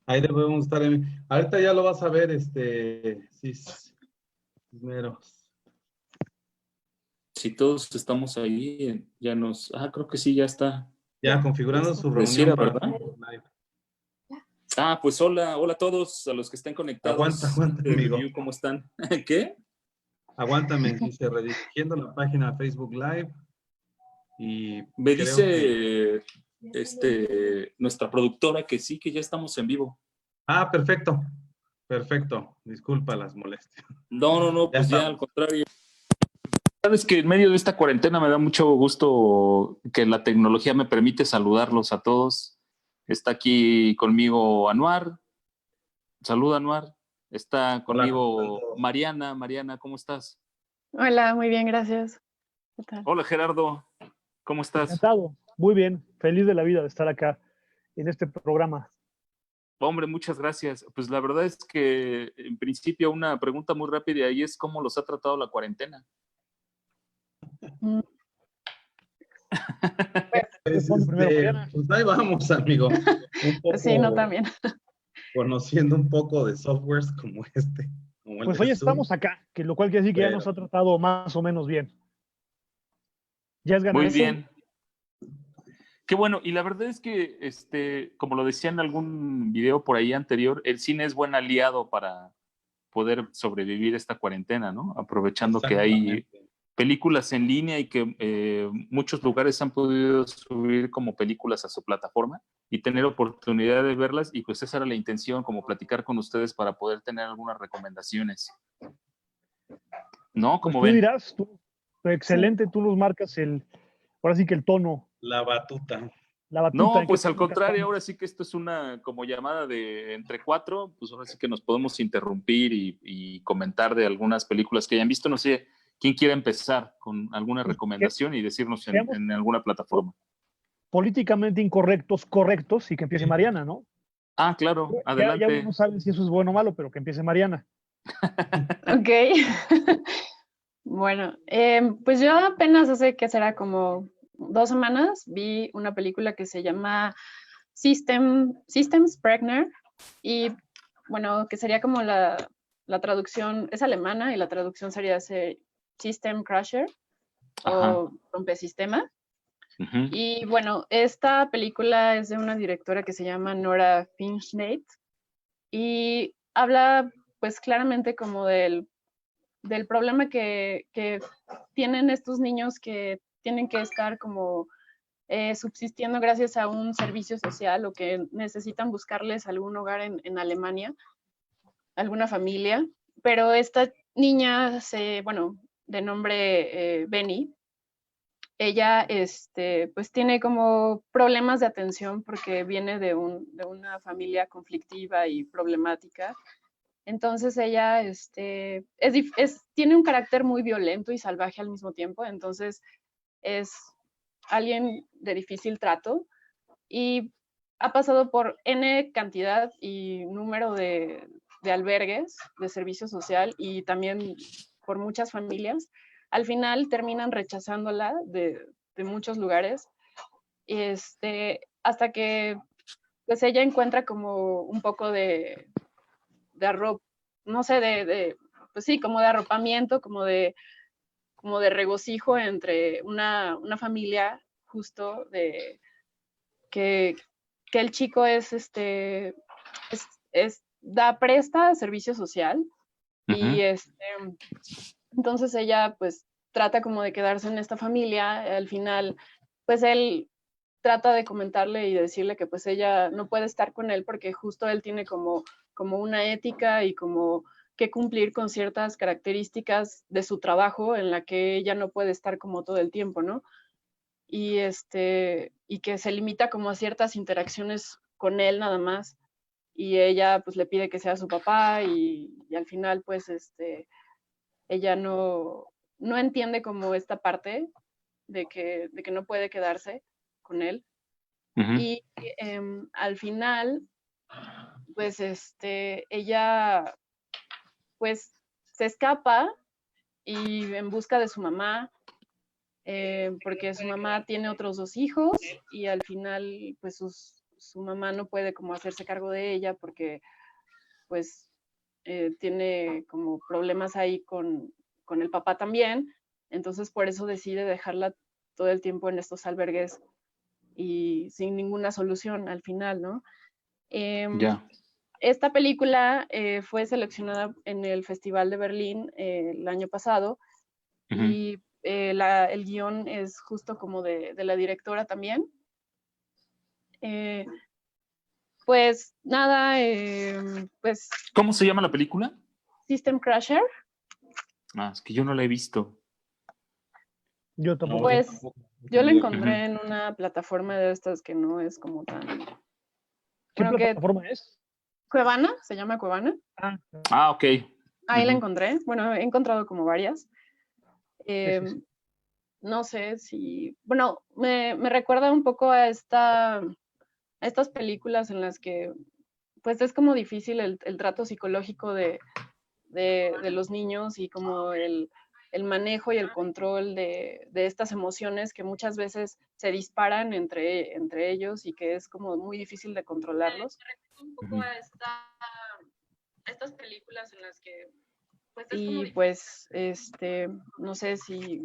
Ahí debemos estar ahorita ya lo vas a ver, Cisneros. Si todos estamos ahí, ya nos... Ah, creo que sí, ya está. Ya configurando su Pareciera, reunión para ¿verdad? Facebook Live. Ah, pues hola, hola a todos, a los que estén conectados. Aguanta, De amigo. Review, ¿cómo están? ¿Qué? Aguántame, dice, redirigiendo la página de Facebook Live. Y Me creo que... dice nuestra productora que sí, que ya estamos en vivo. Ah, perfecto. Perfecto. Disculpa las molestias. No, Ya pues ya al estamos. contrario. Sabes que en medio de esta cuarentena me da mucho gusto que la tecnología me permite saludarlos a todos. Está aquí conmigo Anuar. Saluda, Anuar. Está Hola, ¿cómo están conmigo todos? Mariana. Mariana, ¿cómo estás? Hola, muy bien, gracias. ¿Qué tal? Hola, Gerardo. ¿Cómo estás? Encantado, muy bien, feliz de la vida de estar acá en este programa. Hombre, muchas gracias. Pues la verdad es que en principio una pregunta muy rápida y es cómo los ha tratado la cuarentena. Mm, Responde primero, Mariana. Pues ahí vamos, amigo. Un poco sí, no también. conociendo un poco de softwares como como el Pues de hoy Zoom. estamos acá, que lo cual quiere decir que ya Pero nos ha tratado más o menos bien. Ya es Muy ganancia. bien. Qué bueno. Y la verdad es que, como lo decía en algún video por ahí anterior, el cine es buen aliado para poder sobrevivir esta cuarentena, ¿no? Aprovechando que hay exactamente. películas en línea y que muchos lugares han podido subir como películas a su plataforma y tener oportunidad de verlas. Y pues esa era la intención, como platicar con ustedes para poder tener algunas recomendaciones. ¿No? Pues Como tú ven. dirás, excelente, tú nos marcas ahora sí que el tono, La batuta. la batuta. No, ¿En qué pues al temática contrario, estamos? ahora sí que esto es una como llamada de entre cuatro, pues ahora sí que nos podemos interrumpir y comentar de algunas películas que hayan visto. No sé, ¿quién quiere empezar con alguna Pues recomendación y decirnos seamos en alguna plataforma? políticamente incorrectos, correctos, y que empiece Mariana, ¿no? Ah, claro, Ya uno no adelante. sabe si eso es bueno o malo, pero que empiece Mariana. Ok. Bueno, pues yo apenas hace que será como 2 semanas vi una película que se llama Systems Pregner y bueno, que sería como la traducción, es alemana y la traducción sería System Crusher Ajá. o rompesistema. Ujú. Y bueno, esta película es de una directora que se llama Nora Finchnate y habla pues claramente como del problema que tienen estos niños que tienen que estar como subsistiendo gracias a un servicio social o que necesitan buscarles algún hogar en Alemania, alguna familia, pero esta niña, bueno, de nombre Benny, ella pues tiene como problemas de atención porque viene de una familia conflictiva y problemática. Entonces ella tiene un carácter muy violento y salvaje al mismo tiempo, entonces es alguien de difícil trato y ha pasado por N cantidad y número de albergues de servicio social y también por muchas familias. Al final terminan rechazándola de muchos lugares hasta que pues ella encuentra como un poco de arroz, no sé, pues sí, como de arropamiento, como de regocijo entre una familia justo de que el chico presta servicio social y Ujú. entonces ella pues trata como de quedarse en esta familia, al final pues él trata de comentarle y decirle que pues ella no puede estar con él porque justo él tiene como una ética y como que cumplir con ciertas características de su trabajo en la que ella no puede estar como todo el tiempo, ¿no? Y y que se limita como a ciertas interacciones con él nada más y ella pues le pide que sea su papá y al final pues ella no entiende como esta parte de que no puede quedarse con él Ujú. y al final pues ella pues se escapa y en busca de su mamá porque su mamá tiene otros 2 hijos y al final pues su mamá no puede como hacerse cargo de ella porque pues tiene como problemas ahí con el papá también, entonces por eso decide dejarla todo el tiempo en estos albergues y sin ninguna solución al final, ¿no? Ya. Esta película fue seleccionada en el Festival de Berlín el año pasado Ujú. y el guión es justo como de la directora también. Pues nada, pues ¿Cómo se llama la película? System Crasher, Ah, es que yo no la he visto. Yo No, tampoco. pues tampoco. yo la Ujú. encontré en una plataforma de estas que no es como tan... ¿Qué Bueno, que plataforma es? Cuevana, se llama Cuevana. Ah, Ah, ok. Ahí la Ujú. encontré. Bueno, he encontrado como varias. sí. No sé si... Bueno, me recuerda un poco a estas películas en las que pues es como difícil el trato psicológico de los niños y como el manejo y el control de estas emociones que muchas veces se disparan entre ellos y que es como muy difícil de controlarlos. Un poco a estas películas en las que y pues no sé si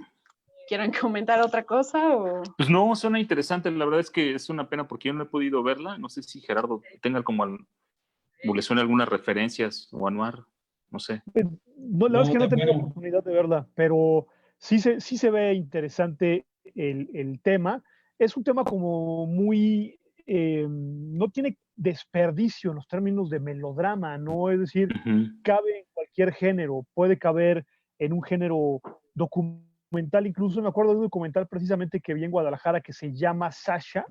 quieran comentar otra cosa o... Pues no, suena interesante. La verdad es que es una pena porque yo no he podido verla. No sé si Gerardo tenga como o le suene algunas referencias o Anuar. No sé. No, la verdad es No, que no he tenido bueno, oportunidad de verla, pero sí se ve interesante el tema. Es un tema como muy, no tiene desperdicio en los términos de melodrama, ¿no? Es decir, Ujú. cabe en cualquier género, puede caber en un género documental, incluso me acuerdo de un documental precisamente que vi en Guadalajara que se llama Sasha,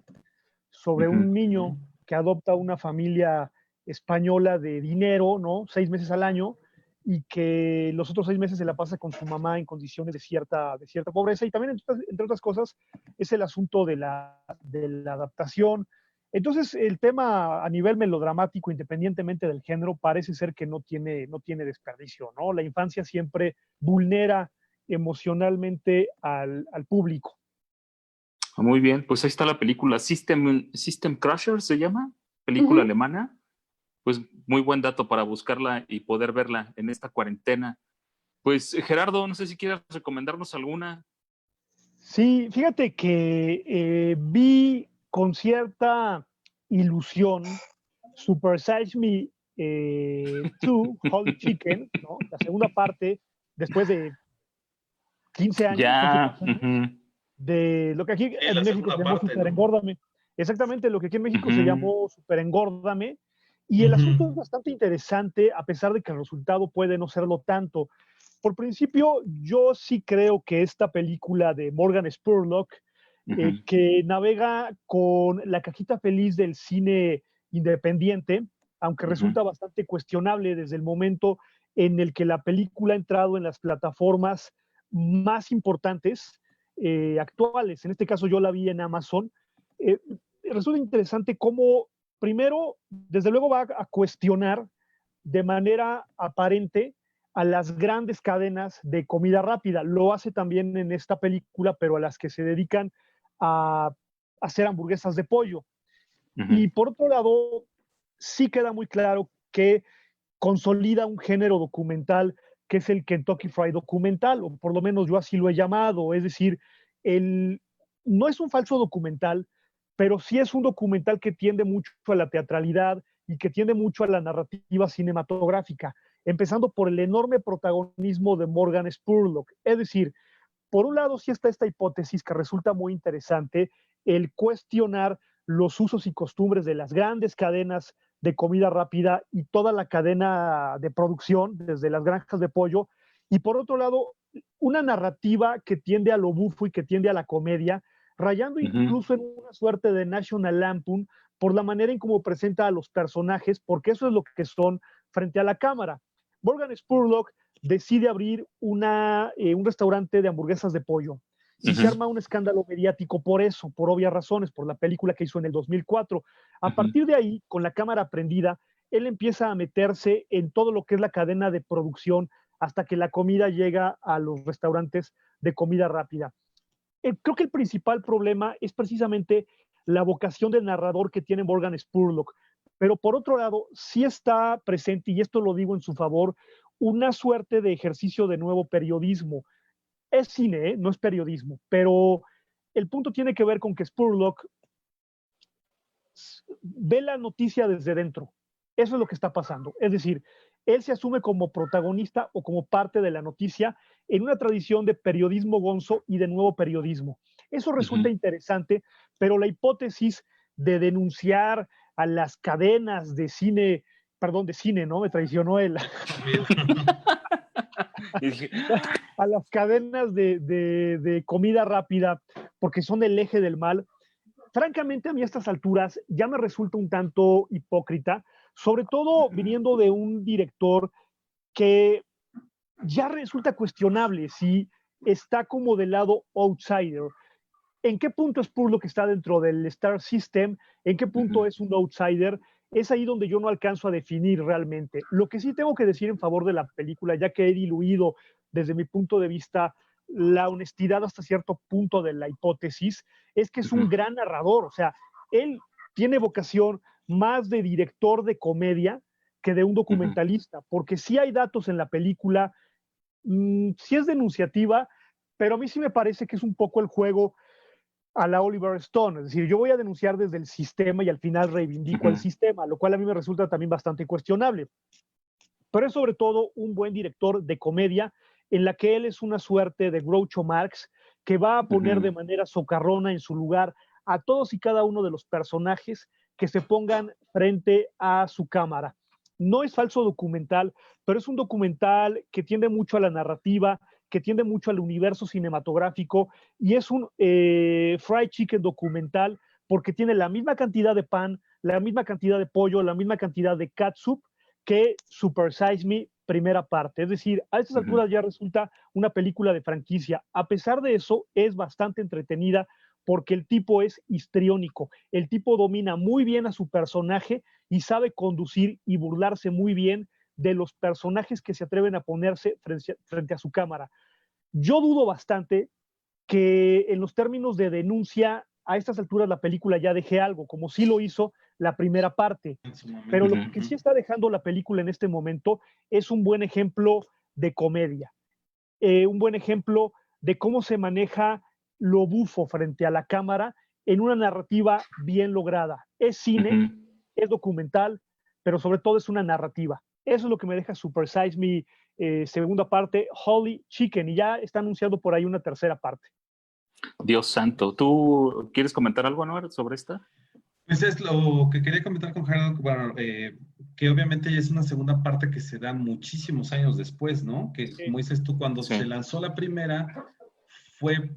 sobre Ujú. un niño que adopta una familia española de dinero, ¿no? 6 meses al año, y que los otros 6 meses se la pasa con su mamá en condiciones de cierta pobreza. Y también, entre otras cosas, es el asunto de la adaptación. Entonces, el tema a nivel melodramático, independientemente del género, parece ser que no tiene desperdicio, ¿no? La infancia siempre vulnera emocionalmente al público. Muy bien, pues ahí está la película System Crusher, se llama, película Ujú. alemana. Pues muy buen dato para buscarla y poder verla en esta cuarentena. Pues Gerardo, no sé si quieras recomendarnos alguna. Sí, fíjate que vi con cierta ilusión Super Size Me 2, Holy Chicken, ¿no? La segunda parte, después de 15 años, casi Ya, 15 años, ujú, de lo que aquí es en la México segunda se llamó parte, Super ¿no? Engórdame. Exactamente, lo que aquí en México se ujú, llamó Super Engórdame. Y el asunto es Ujú. bastante interesante, a pesar de que el resultado puede no serlo tanto. Por principio, yo sí creo que esta película de Morgan Spurlock, ujú, que navega con la cajita feliz del cine independiente, aunque ujú, resulta bastante cuestionable desde el momento en el que la película ha entrado en las plataformas más importantes actuales. En este caso yo la vi en Amazon. Eh, Resulta interesante cómo, primero, desde luego va a cuestionar de manera aparente a las grandes cadenas de comida rápida. Lo hace también en esta película, pero a las que se dedican a hacer hamburguesas de pollo. ujú. Y por otro lado, sí queda muy claro que consolida un género documental que es el Kentucky Fried Documental, o por lo menos yo así lo he llamado. Es decir, el, no es un falso documental, pero sí es un documental que tiende mucho a la teatralidad y que tiende mucho a la narrativa cinematográfica, empezando por el enorme protagonismo de Morgan Spurlock. Es decir, por un lado sí está esta hipótesis que resulta muy interesante, el cuestionar los usos y costumbres de las grandes cadenas de comida rápida y toda la cadena de producción, desde las granjas de pollo, y por otro lado, una narrativa que tiende a lo bufo y que tiende a la comedia, rayando Ujú. incluso en una suerte de National Lampoon por la manera en cómo presenta a los personajes, porque eso es lo que son frente a la cámara. Morgan Spurlock decide abrir un restaurante de hamburguesas de pollo y se Ujú, arma un escándalo mediático por eso, por obvias razones, por la película que hizo en el 2004. A ujú, partir de ahí, con la cámara prendida, él empieza a meterse en todo lo que es la cadena de producción hasta que la comida llega a los restaurantes de comida rápida. Creo que el principal problema es precisamente la vocación de narrador que tiene Morgan Spurlock. Pero por otro lado, sí está presente, y esto lo digo en su favor, una suerte de ejercicio de nuevo periodismo. Es cine, no es periodismo, pero el punto tiene que ver con que Spurlock ve la noticia desde dentro. Eso es lo que está pasando. Es decir, él se asume como protagonista o como parte de la noticia en una tradición de periodismo gonzo y de nuevo periodismo. Eso resulta interesante, pero la hipótesis de denunciar a las cadenas de cine, perdón, de cine, ¿no? Me traicionó él. A las cadenas de comida rápida, porque son el eje del mal. Francamente, a mí a estas alturas ya me resulta un tanto hipócrita, sobre todo viniendo de un director que ya resulta cuestionable si está como del lado outsider. ¿En qué punto es Spurlock que está dentro del Star System? ¿En qué punto es un outsider? Es ahí donde yo no alcanzo a definir realmente. Lo que sí tengo que decir en favor de la película, ya que he diluido desde mi punto de vista la honestidad hasta cierto punto de la hipótesis, es que es un gran narrador. O sea, él tiene vocación más de director de comedia que de un documentalista, porque sí hay datos en la película, sí es denunciativa, pero a mí sí me parece que es un poco el juego a la Oliver Stone. Es decir, yo voy a denunciar desde el sistema y al final reivindico al sistema, lo cual a mí me resulta también bastante cuestionable. Pero es sobre todo un buen director de comedia en la que él es una suerte de Groucho Marx que va a poner de manera socarrona en su lugar a todos y cada uno de los personajes que se pongan frente a su cámara. No es falso documental, pero es un documental que tiende mucho a la narrativa, que tiende mucho al universo cinematográfico, y es un fried chicken documental porque tiene la misma cantidad de pan, la misma cantidad de pollo, la misma cantidad de catsup que Super Size Me primera parte. Es decir, a estas alturas ya resulta una película de franquicia. A pesar de eso, es bastante entretenida porque el tipo es histriónico. El tipo domina muy bien a su personaje y sabe conducir y burlarse muy bien de los personajes que se atreven a ponerse frente a su cámara. Yo dudo bastante que en los términos de denuncia a estas alturas la película ya deje algo, como sí lo hizo la primera parte. Pero lo que sí está dejando la película en este momento es un buen ejemplo de comedia, un buen ejemplo de cómo se maneja lo bufo frente a la cámara en una narrativa bien lograda. Es cine, es documental, pero sobre todo es una narrativa. Eso es lo que me deja Super Size Me, segunda parte, Holy Chicken, y ya está anunciado por ahí una tercera parte. Dios santo. ¿Tú quieres comentar algo, Anuar, sobre esta? Pues es lo que quería comentar con Gerardo, bueno, que obviamente es una segunda parte que se da muchísimos años después, ¿no? Que como dices tú, cuando se lanzó la primera, fue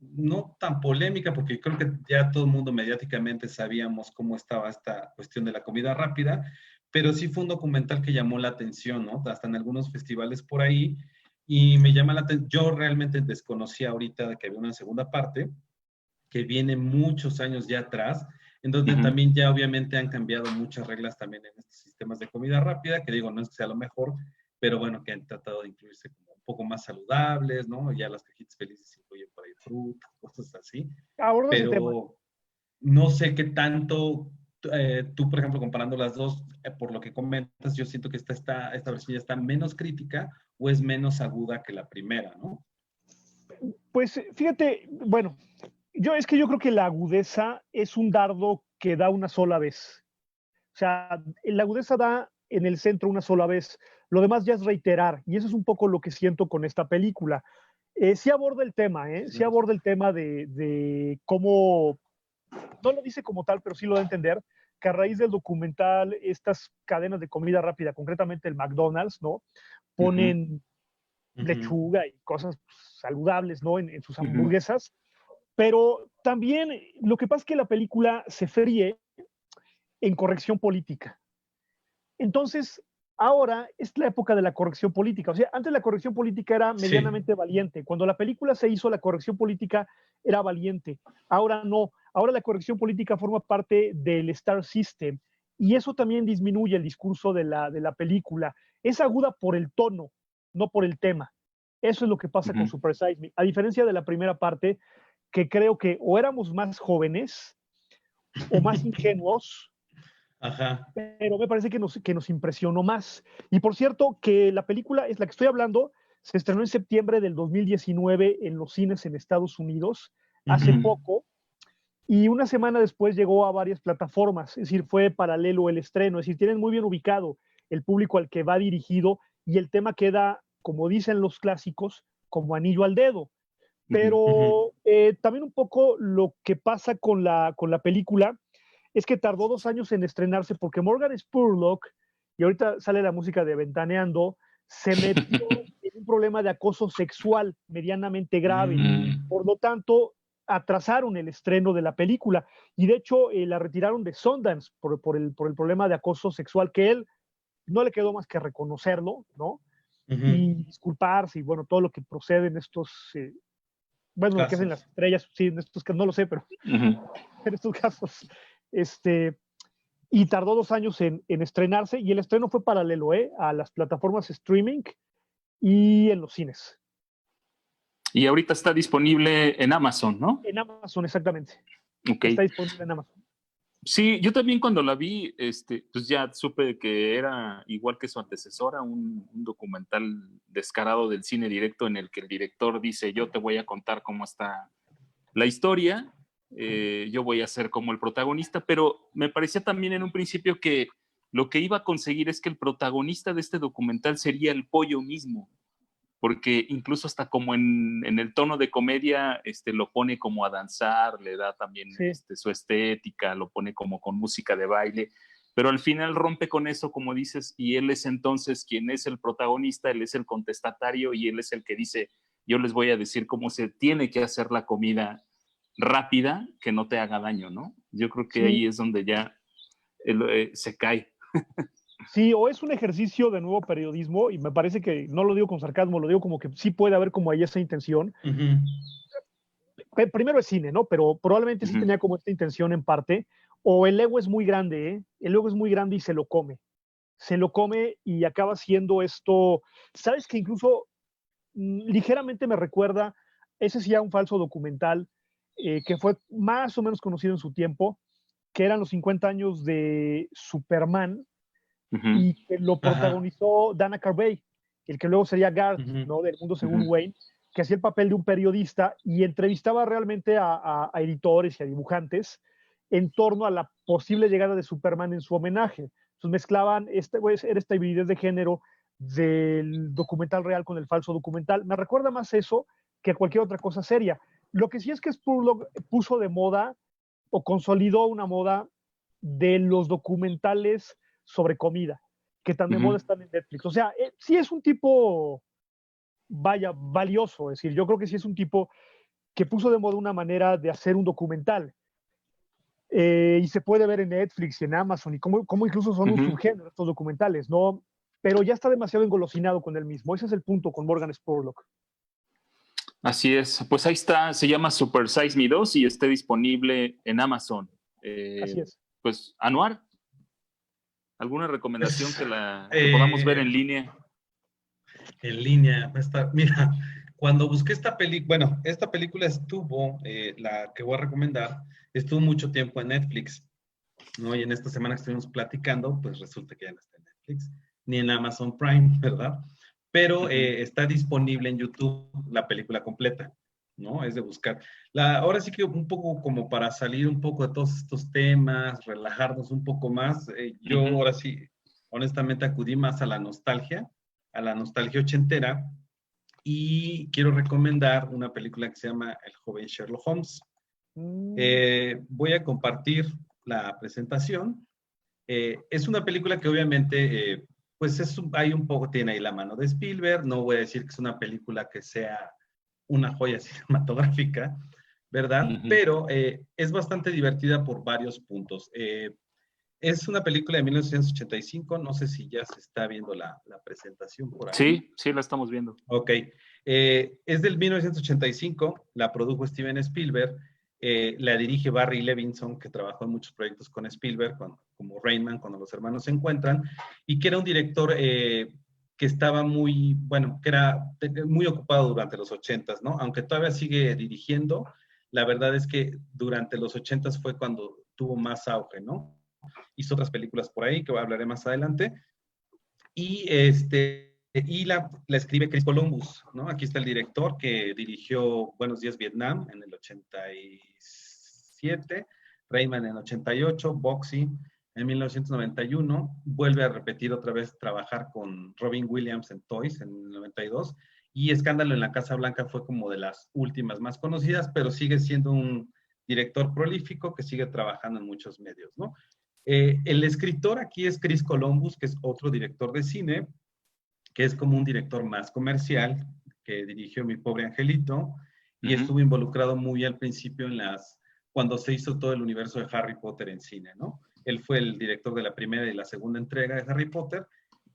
no tan polémica, porque creo que ya todo el mundo mediáticamente sabíamos cómo estaba esta cuestión de la comida rápida, pero sí fue un documental que llamó la atención, ¿no? Hasta en algunos festivales por ahí, y me llama la atención, yo realmente desconocía ahorita que había una segunda parte, que viene muchos años ya atrás, en donde también ya obviamente han cambiado muchas reglas también en estos sistemas de comida rápida, que digo, no es que sea lo mejor, pero bueno, que han tratado de incluirse como un poco más saludables, ¿no? Ya las cajitas felices incluyen por ahí fruta, cosas así. Ahora Pero no sé qué tanto, tú, por ejemplo, comparando las dos, por lo que comentas, yo siento que esta versión ya está menos crítica o es menos aguda que la primera, ¿no? Pues fíjate, bueno, yo creo que la agudeza es un dardo que da una sola vez. O sea, la agudeza da en el centro una sola vez. Lo demás ya es reiterar. Y eso es un poco lo que siento con esta película. Sí aborda el tema, sí aborda el tema de cómo, no lo dice como tal, pero sí lo da a entender, que a raíz del documental, estas cadenas de comida rápida, concretamente el McDonald's, ¿no? Ponen lechuga y cosas saludables, ¿no? En sus hamburguesas. Pero también lo que pasa es que la película se fríe en corrección política. Entonces, ahora es la época de la corrección política. O sea, antes la corrección política era medianamente valiente. Cuando la película se hizo, la corrección política era valiente. Ahora no. Ahora la corrección política forma parte del Star System. Y eso también disminuye el discurso de la película. Es aguda por el tono, no por el tema. Eso es lo que pasa con Super Size Me. A diferencia de la primera parte, que creo que o éramos más jóvenes o más ingenuos, Ajá. pero me parece que nos impresionó más. Y por cierto, que la película es la que estoy hablando, se estrenó en septiembre del 2019 en los cines en Estados Unidos, hace poco, y una semana después llegó a varias plataformas, es decir, fue paralelo el estreno, es decir, tienen muy bien ubicado el público al que va dirigido y el tema queda, como dicen los clásicos, como anillo al dedo. Pero también un poco lo que pasa con la película es que tardó 2 años en estrenarse porque Morgan Spurlock, y ahorita sale la música de Ventaneando, se metió en un problema de acoso sexual medianamente grave. Por lo tanto, atrasaron el estreno de la película y de hecho la retiraron de Sundance por el problema de acoso sexual que él no le quedó más que reconocerlo, ¿no? Y disculparse y bueno, todo lo que procede en estos, bueno, lo que hacen las estrellas, sí, en estos casos no lo sé, pero en estos casos, y tardó 2 años en estrenarse y el estreno fue paralelo, a las plataformas streaming y en los cines. Y ahorita está disponible en Amazon, ¿no? En Amazon, exactamente. Okay. Está disponible en Amazon. Sí, yo también cuando la vi, pues ya supe que era igual que su antecesora, un documental descarado del cine directo en el que el director dice, yo te voy a contar cómo está la historia, yo voy a ser como el protagonista, pero me parecía también en un principio que lo que iba a conseguir es que el protagonista de este documental sería el pollo mismo, porque incluso hasta como en el tono de comedia lo pone como a danzar, le da también su estética, lo pone como con música de baile, pero al final rompe con eso, como dices, y él es entonces quien es el protagonista, él es el contestatario y él es el que dice, yo les voy a decir cómo se tiene que hacer la comida rápida que no te haga daño, ¿no? Yo creo que ahí es donde ya se cae. Sí, o es un ejercicio de nuevo periodismo, y me parece que no lo digo con sarcasmo, lo digo como que sí puede haber como ahí esa intención. Primero es cine, ¿no? Pero probablemente sí tenía como esta intención en parte, o el ego es muy grande, ¿eh? El ego es muy grande y se lo come y acaba siendo esto, ¿sabes? Que incluso ligeramente me recuerda, ese sí era un falso documental, que fue más o menos conocido en su tiempo, que eran los 50 años de Superman, y que lo protagonizó Dana Carvey, el que luego sería Garth, ¿no? Del Mundo Según Wayne, que hacía el papel de un periodista y entrevistaba realmente a editores y a dibujantes en torno a la posible llegada de Superman en su homenaje. Entonces mezclaban esta hibridez de género del documental real con el falso documental. Me recuerda más eso que cualquier otra cosa seria. Lo que sí es que Spurlock puso de moda o consolidó una moda de los documentales sobre comida, que tan de moda están en Netflix. O sea, sí es un tipo, vaya, valioso. Es decir, yo creo que sí es un tipo que puso de moda una manera de hacer un documental. Y se puede ver en Netflix y en Amazon, y cómo incluso son un subgénero estos documentales, ¿no? Pero ya está demasiado engolosinado con él mismo. Ese es el punto con Morgan Spurlock. Así es. Pues ahí está, se llama Super Size Me 2 y está disponible en Amazon. Así es. Pues, Anuar, ¿alguna recomendación que podamos ver en línea? En línea, mira, cuando busqué esta película, bueno, esta película estuvo, la que voy a recomendar, estuvo mucho tiempo en Netflix, ¿no? Y en esta semana que estuvimos platicando, pues resulta que ya no está en Netflix, ni en Amazon Prime, ¿verdad? Pero está disponible en YouTube la película completa, ¿no? Es de buscar. Ahora sí que un poco como para salir un poco de todos estos temas, relajarnos un poco más, yo ahora sí, honestamente acudí más a la nostalgia ochentera, y quiero recomendar una película que se llama El joven Sherlock Holmes. Voy a compartir la presentación. Es una película que obviamente, pues hay un poco, tiene ahí la mano de Spielberg. No voy a decir que es una película que sea una joya cinematográfica, ¿verdad? Pero es bastante divertida por varios puntos. Es una película de 1985, no sé si ya se está viendo la presentación por ahí. Sí, la estamos viendo. Ok, es del 1985, la produjo Steven Spielberg, la dirige Barry Levinson, que trabajó en muchos proyectos con Spielberg, como Rain Man, cuando los hermanos se encuentran, y que era un director que estaba muy, bueno, que era muy ocupado durante los 80s, ¿no? Aunque todavía sigue dirigiendo, la verdad es que durante los 80s fue cuando tuvo más auge, ¿no? Hizo otras películas por ahí que hablaré más adelante. Y la escribe Chris Columbus, ¿no? Aquí está el director que dirigió Buenos Días Vietnam en el 87, Rayman en el 88, Boxy en 1991, vuelve a repetir otra vez trabajar con Robin Williams en Toys en el 92, y Escándalo en la Casa Blanca fue como de las últimas más conocidas, pero sigue siendo un director prolífico que sigue trabajando en muchos medios, ¿no? El escritor aquí es Chris Columbus, que es otro director de cine, que es como un director más comercial, que dirigió Mi Pobre Angelito, y estuvo involucrado muy al principio cuando se hizo todo el universo de Harry Potter en cine, ¿no? Él fue el director de la primera y la segunda entrega de Harry Potter,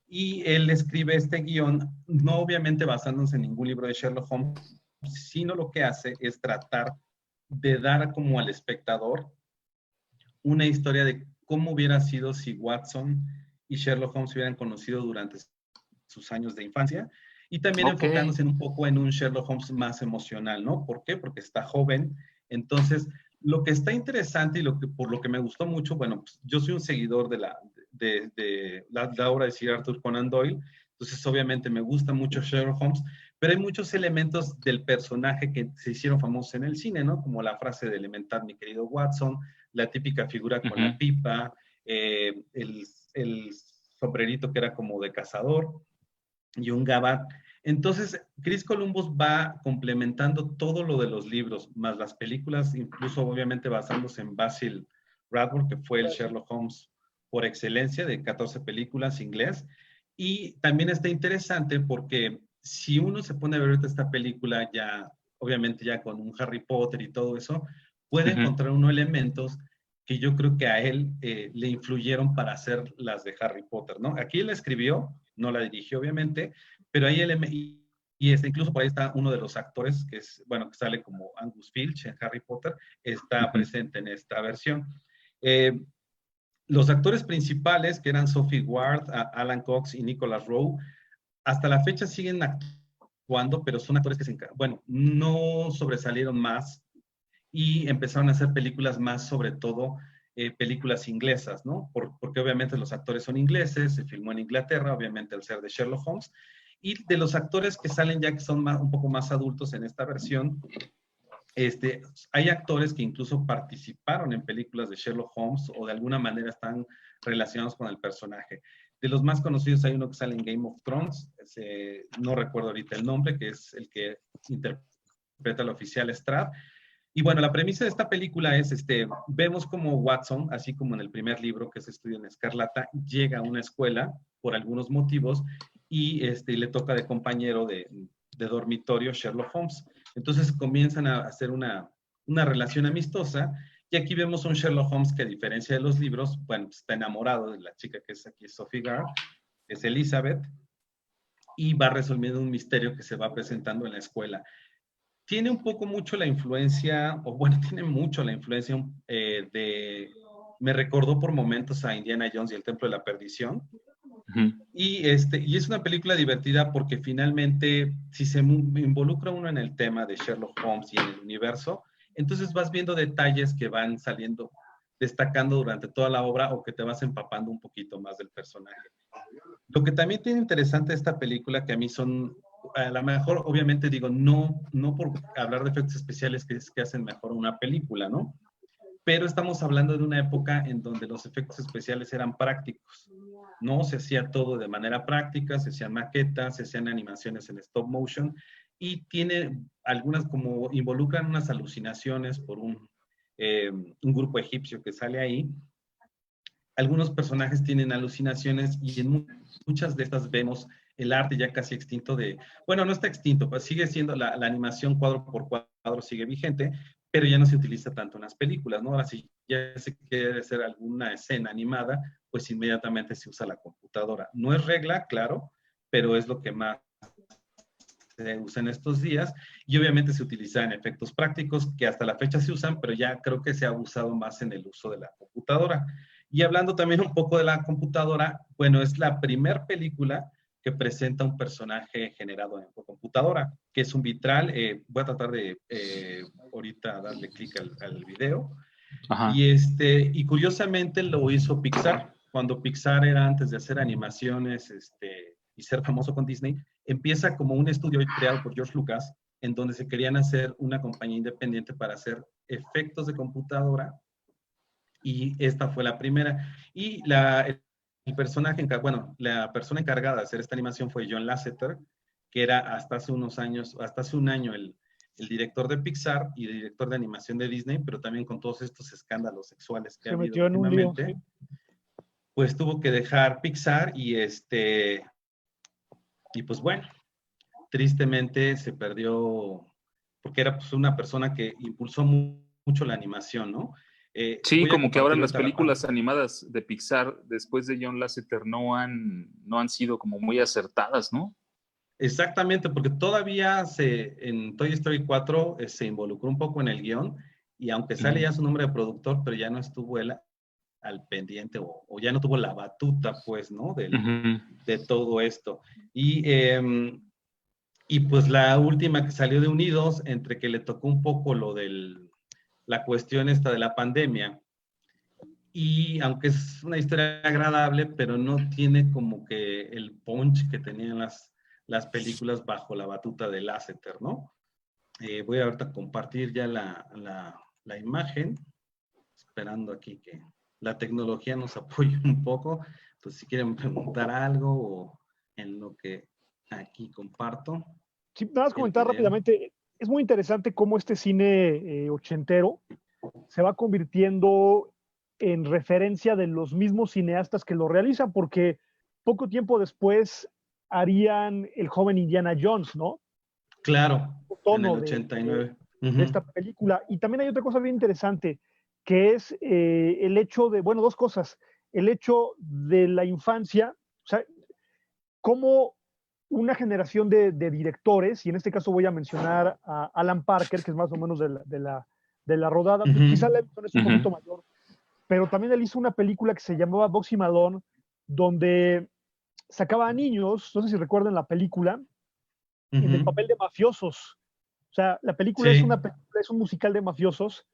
y él escribe este guión, no obviamente basándose en ningún libro de Sherlock Holmes, sino lo que hace es tratar de dar como al espectador una historia de cómo hubiera sido si Watson y Sherlock Holmes se hubieran conocido durante sus años de infancia, y también enfocándose un poco en un Sherlock Holmes más emocional, ¿no? ¿Por qué? Porque está joven. Entonces, lo que está interesante y por lo que me gustó mucho, bueno, pues yo soy un seguidor de la obra de Sir Arthur Conan Doyle, entonces obviamente me gusta mucho Sherlock Holmes, pero hay muchos elementos del personaje que se hicieron famosos en el cine, ¿no? Como la frase de elemental, mi querido Watson, la típica figura con la pipa, el sombrerito que era como de cazador, y un gabán. Entonces, Chris Columbus va complementando todo lo de los libros, más las películas, incluso obviamente basándose en Basil Rathbone, que fue el Sherlock Holmes por excelencia, de 14 películas, inglés. Y también está interesante porque si uno se pone a ver ahorita esta película, ya, obviamente ya con un Harry Potter y todo eso, puede encontrar unos elementos que yo creo que a él le influyeron para hacer las de Harry Potter, ¿no? Aquí él escribió, no la dirigió obviamente, pero ahí incluso por ahí está uno de los actores que es, bueno, que sale como Angus Filch en Harry Potter, está presente en esta versión. Los actores principales, que eran Sophie Ward, Alan Cox y Nicholas Rowe, hasta la fecha siguen actuando, pero son actores que no sobresalieron más y empezaron a hacer películas más, sobre todo películas inglesas, ¿no? Porque obviamente los actores son ingleses, se filmó en Inglaterra, obviamente al ser de Sherlock Holmes, y de los actores que salen ya que son un poco más adultos en esta versión, hay actores que incluso participaron en películas de Sherlock Holmes o de alguna manera están relacionados con el personaje. De los más conocidos hay uno que sale en Game of Thrones, no recuerdo ahorita el nombre, que es el que interpreta al oficial Strad. Y bueno, la premisa de esta película es, vemos como Watson, así como en el primer libro, que es Estudio en Escarlata, llega a una escuela por algunos motivos y le toca de compañero de dormitorio Sherlock Holmes. Entonces comienzan a hacer una relación amistosa, y aquí vemos a un Sherlock Holmes que, a diferencia de los libros, bueno, está enamorado de la chica que es aquí Sophie Ward, que es Elizabeth, y va resolviendo un misterio que se va presentando en la escuela. Tiene un poco mucho la influencia, o bueno, tiene mucho la influencia me recordó por momentos a Indiana Jones y el Templo de la Perdición. Y es una película divertida porque finalmente, si se involucra uno en el tema de Sherlock Holmes y en el universo, entonces vas viendo detalles que van saliendo, destacando durante toda la obra, o que te vas empapando un poquito más del personaje. Lo que también tiene interesante esta película, que a mí a lo mejor, obviamente digo, no por hablar de efectos especiales que hacen mejor una película, ¿no? Pero estamos hablando de una época en donde los efectos especiales eran prácticos, ¿no? Se hacía todo de manera práctica, se hacían maquetas, se hacían animaciones en stop motion, y tiene algunas, como involucran unas alucinaciones por un grupo egipcio que sale ahí. Algunos personajes tienen alucinaciones, y en muchas de estas vemos el arte ya casi extinto bueno, no está extinto, pues sigue siendo la animación cuadro por cuadro, sigue vigente, pero ya no se utiliza tanto en las películas, ¿no? Ahora, si ya se quiere hacer alguna escena animada, pues inmediatamente se usa la computadora. No es regla, claro, pero es lo que más se usa en estos días, y obviamente se utilizan efectos prácticos que hasta la fecha se usan, pero ya creo que se ha abusado más en el uso de la computadora. Y hablando también un poco de la computadora, bueno, es la primer película que presenta un personaje generado por computadora, que es un vitral. Voy a tratar de ahorita darle clic al video. Ajá. Y curiosamente lo hizo Pixar. Cuando Pixar era antes de hacer animaciones y ser famoso con Disney, empieza como un estudio creado por George Lucas, en donde se querían hacer una compañía independiente para hacer efectos de computadora, y esta fue la primera. Y el personaje, bueno, la persona encargada de hacer esta animación fue John Lasseter, que era hasta hace unos años, hasta hace un año, el director de Pixar y el director de animación de Disney, pero también con todos estos escándalos sexuales que ha Se habido metió en un lío, últimamente, sí. pues tuvo que dejar Pixar y pues bueno, tristemente se perdió, porque era pues una persona que impulsó mucho la animación, ¿no? Sí, Voy a como que ahora compartir las ahorita la películas pantalla. animadas de Pixar después de John Lasseter no han sido como muy acertadas, ¿no? Exactamente, porque todavía en Toy Story 4 se involucró un poco en el guión, y aunque sale ya su nombre de productor, pero ya no estuvo él al pendiente, o ya no tuvo la batuta, pues, ¿no? De todo esto. Y pues la última que salió de Unidos, entre que le tocó un poco la cuestión esta de la pandemia, y aunque es una historia agradable, pero no tiene como que el punch que tenían las películas bajo la batuta de Lasseter, ¿no? Voy a ahorita compartir ya la imagen, esperando aquí que la tecnología nos apoye un poco. Pues si quieren preguntar algo o en lo que aquí comparto Sí, nada más el comentar video. rápidamente, es muy interesante cómo este cine ochentero se va convirtiendo en referencia de los mismos cineastas que lo realizan, porque poco tiempo después harían El joven Indiana Jones, ¿no? Claro, El en el tono 89. de esta película. Y también hay otra cosa bien interesante, que es el hecho de, bueno, dos cosas. El hecho de la infancia, o sea, cómo una generación de directores, y en este caso voy a mencionar a Alan Parker, que es más o menos de la rodada, quizá Levinson es un poquito mayor, pero también él hizo una película que se llamaba Bugsy Malone, donde sacaba a niños, no sé si recuerdan la película, en el papel de mafiosos. O sea, la película es Sí, una película, es un musical de mafiosos,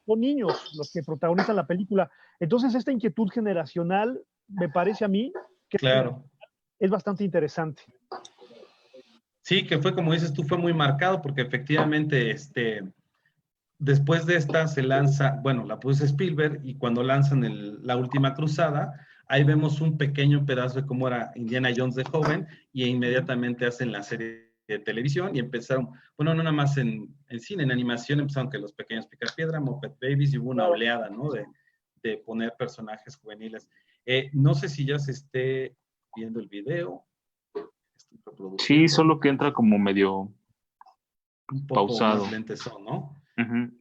son niños los que protagonizan la película. Entonces, esta inquietud generacional, me parece a mí, que claro. es bastante interesante. Sí, que fue como dices tú, fue muy marcado, porque efectivamente, después de esta se lanza, bueno, la produce Spielberg, y cuando lanzan La Última Cruzada, ahí vemos un pequeño pedazo de cómo era Indiana Jones de joven, y inmediatamente hacen la serie de televisión y empezaron, bueno, no nada más en cine, en animación empezaron que Los Pequeños Picapiedra, Muppet Babies, y hubo una Claro. oleada, ¿no? De poner personajes juveniles. No sé si ya se esté viendo el video, estoy Sí, reproduciendo, solo que entra como medio un poco pausado. más lentezón, ¿no? Uh-huh.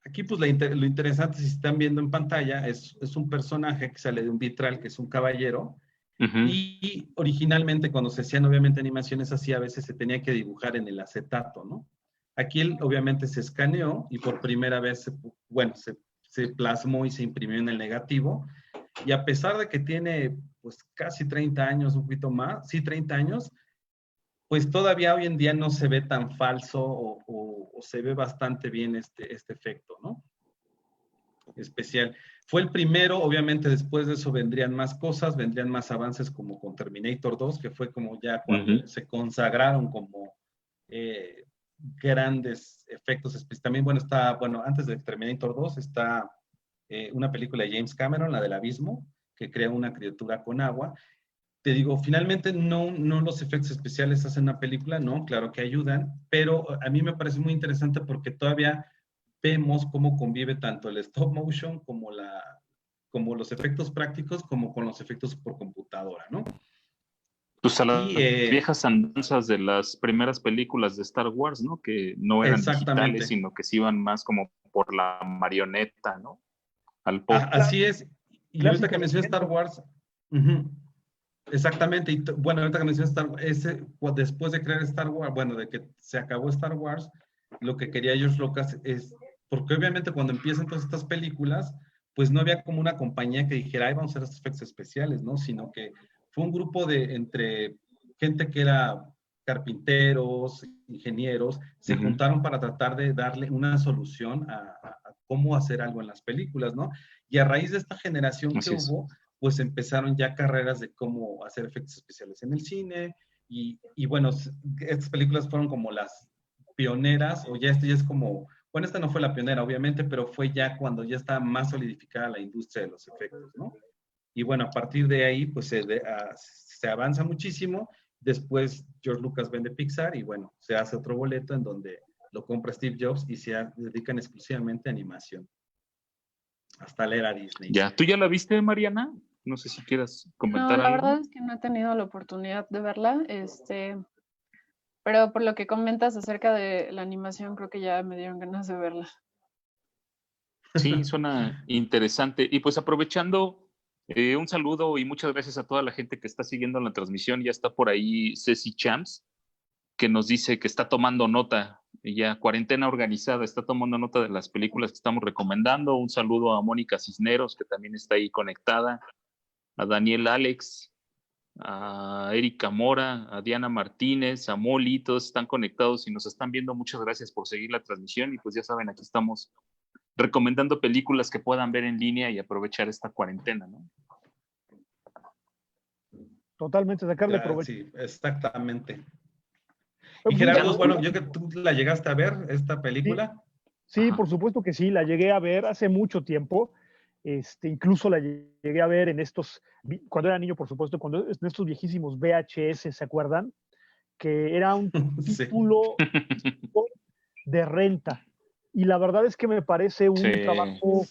Aquí, pues, lo interesante, si están viendo en pantalla, es un personaje que sale de un vitral, que es un caballero, y originalmente, cuando se hacían, obviamente, animaciones así, a veces se tenía que dibujar en el acetato, ¿no? Aquí, obviamente, se escaneó, y por primera vez, bueno, se plasmó y se imprimió en el negativo, y a pesar de que tiene, pues, casi 30 años, un poquito más, sí, 30 años, pues todavía hoy en día no se ve tan falso, o se ve bastante bien este efecto, ¿no? Especial. Fue el primero, obviamente después de eso vendrían más cosas, vendrían más avances como con Terminator 2, que fue como ya cuando se consagraron como grandes efectos especiales. También, bueno, antes de Terminator 2 está una película de James Cameron, la del Abismo, que crea una criatura con agua. Te digo, finalmente no los efectos especiales hacen una película, no, claro que ayudan, pero a mí me parece muy interesante porque todavía vemos cómo convive tanto el stop motion como los efectos prácticos, como con los efectos por computadora, ¿no? Pues a Y las viejas andanzas de las primeras películas de Star Wars, ¿no? Que no eran digitales, exactamente, sino que se iban más como por la marioneta, ¿no? Al pop. así es. Y ahorita que Clásicas de mencioné Star Kenner. Wars, exactamente, y bueno, ahorita que mencioné Star Wars, después de crear Star Wars, bueno, de que se acabó Star Wars, lo que quería George Lucas es, porque obviamente cuando empiezan todas estas películas, pues no había como una compañía que dijera, ay, vamos a hacer estos efectos especiales, ¿no? Sino que fue un grupo entre gente que era carpinteros, ingenieros, se juntaron para tratar de darle una solución a cómo hacer algo en las películas, ¿no? Y a raíz de esta generación que hubo, pues empezaron ya carreras de cómo hacer efectos especiales en el cine, y bueno, estas películas fueron como las pioneras, o ya esto ya es como, bueno, esta no fue la pionera, obviamente, pero fue ya cuando ya estaba más solidificada la industria de los efectos, ¿no? Y bueno, a partir de ahí, pues se avanza muchísimo. Después George Lucas vende Pixar y bueno, se hace otro boleto en donde lo compra Steve Jobs y se dedican exclusivamente a animación. Hasta la era Disney. Ya, ¿tú ya la viste, Mariana? No sé si quieras comentar algo. No, la verdad es que no he tenido la oportunidad de verla, pero por lo que comentas acerca de la animación, creo que ya me dieron ganas de verla. Sí, suena interesante. Y pues aprovechando, un saludo y muchas gracias a toda la gente que está siguiendo la transmisión. Ya está por ahí Ceci Champs, que nos dice que está tomando nota, ya cuarentena organizada, está tomando nota de las películas que estamos recomendando. Un saludo a Mónica Cisneros, que también está ahí conectada, a Daniel Alex, a Erika Mora, a Diana Martínez, a Molly, todos están conectados y nos están viendo. Muchas gracias por seguir la transmisión y pues ya saben, aquí estamos recomendando películas que puedan ver en línea y aprovechar esta cuarentena, ¿no? Totalmente, sacarle provecho. Sí, exactamente. Pues, Y Gerardo, bueno, yo que tú la llegaste a ver, esta película. Sí, por supuesto que sí, la llegué a ver hace mucho tiempo. Incluso la llegué a ver cuando era niño, por supuesto, en estos viejísimos VHS, ¿se acuerdan? Que era un título de renta. Y la verdad es que me parece un trabajo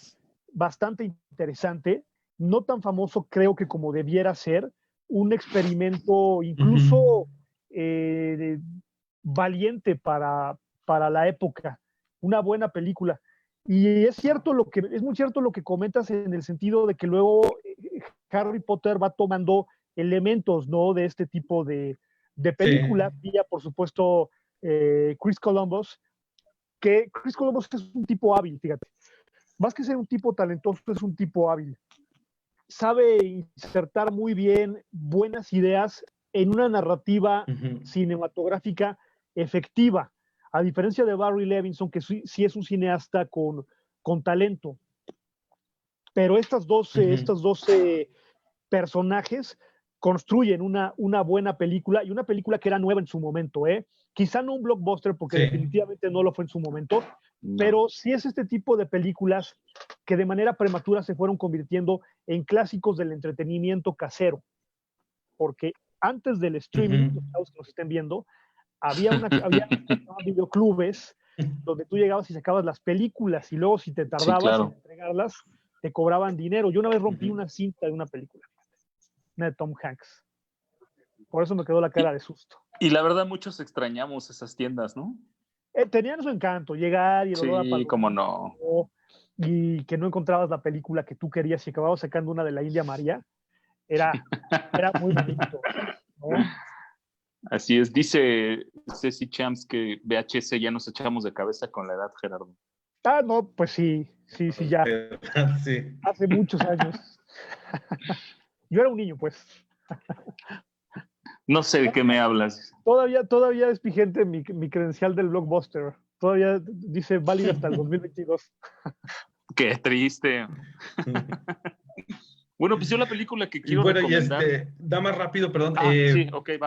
bastante interesante, no tan famoso creo que como debiera ser, un experimento incluso valiente para la época, una buena película. Y es muy cierto lo que comentas en el sentido de que luego Harry Potter va tomando elementos, ¿no? De este tipo de películas. Sí. Y por supuesto, Chris Columbus, que Chris Columbus es un tipo hábil, fíjate. Más que ser un tipo talentoso, es un tipo hábil. Sabe insertar muy bien buenas ideas en una narrativa cinematográfica efectiva. A diferencia de Barry Levinson, que sí es un cineasta con talento. Pero estos 12 personajes construyen una buena película, y una película que era nueva en su momento, quizá no un blockbuster porque definitivamente no lo fue en su momento, pero sí es este tipo de películas que de manera prematura se fueron convirtiendo en clásicos del entretenimiento casero, porque antes del streaming, los que nos estén viendo, había videoclubes donde tú llegabas y sacabas las películas y luego si te tardabas en entregarlas, te cobraban dinero. Yo una vez rompí una cinta de una película, una de Tom Hanks. Por eso me quedó la cara de susto. Y la verdad, muchos extrañamos esas tiendas, ¿no? Tenían su encanto, llegar y el olor a palomita, cómo no. Y que no encontrabas la película que tú querías y acababas sacando una de la India María. Era muy bonito, ¿no? Así es, dice Ceci Champs que VHS ya nos echamos de cabeza con la edad, Gerardo. No, pues sí, ya. Sí. Hace muchos años. Yo era un niño, pues. No sé de qué me hablas. Todavía es vigente mi credencial del Blockbuster. Todavía dice válido hasta el 2022. Qué triste. Bueno, pues yo la película que quiero recomendar... da más rápido, perdón.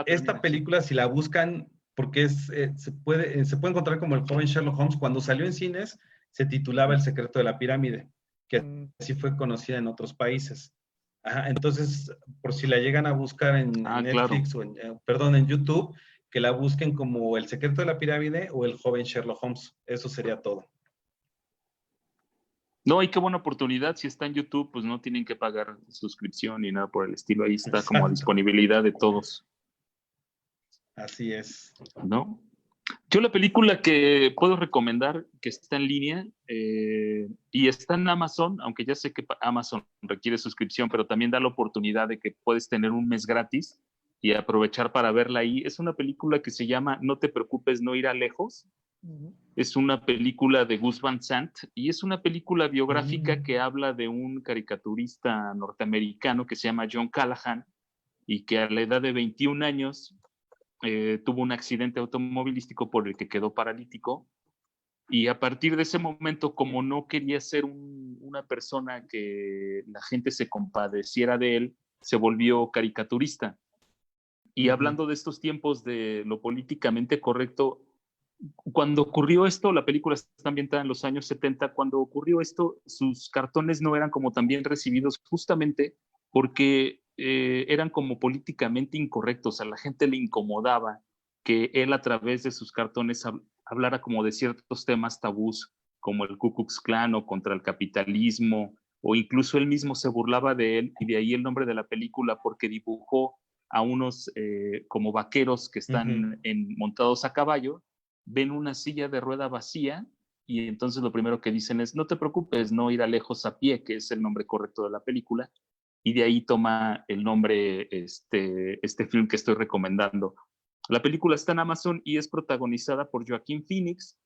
Esta película, si la buscan, porque se puede encontrar como El joven Sherlock Holmes, cuando salió en cines, se titulaba El secreto de la pirámide, que así fue conocida en otros países. Entonces, por si la llegan a buscar en Netflix o en YouTube, que la busquen como El secreto de la pirámide o El joven Sherlock Holmes. Eso sería todo. No, y qué buena oportunidad. Si está en YouTube, pues no tienen que pagar suscripción ni nada por el estilo. Ahí está como a disponibilidad de todos. Así es. ¿No? Yo la película que puedo recomendar, que está en línea y está en Amazon, aunque ya sé que Amazon requiere suscripción, pero también da la oportunidad de que puedes tener un mes gratis y aprovechar para verla ahí. Es una película que se llama No te preocupes, no irá lejos. Es una película de Gus Van Sant y es una película biográfica que habla de un caricaturista norteamericano que se llama John Callahan y que a la edad de 21 años tuvo un accidente automovilístico por el que quedó paralítico. Y a partir de ese momento, como no quería ser una persona que la gente se compadeciera de él, se volvió caricaturista. Y hablando de estos tiempos de lo políticamente correcto, cuando ocurrió esto, la película está ambientada en los años 70, cuando ocurrió esto, sus cartones no eran como tan bien recibidos justamente porque eran como políticamente incorrectos. A la gente le incomodaba que él a través de sus cartones hablara como de ciertos temas tabús, como el Ku Klux Klan o contra el capitalismo, o incluso él mismo se burlaba de él, y de ahí el nombre de la película, porque dibujó a unos como vaqueros que están montados a caballo, ven una silla de rueda vacía, y entonces lo primero que dicen es, no te preocupes, no irá lejos a pie, que es el nombre correcto de la película, y de ahí toma el nombre este film que estoy recomendando. La película está en Amazon y es protagonizada por Joaquín Phoenix,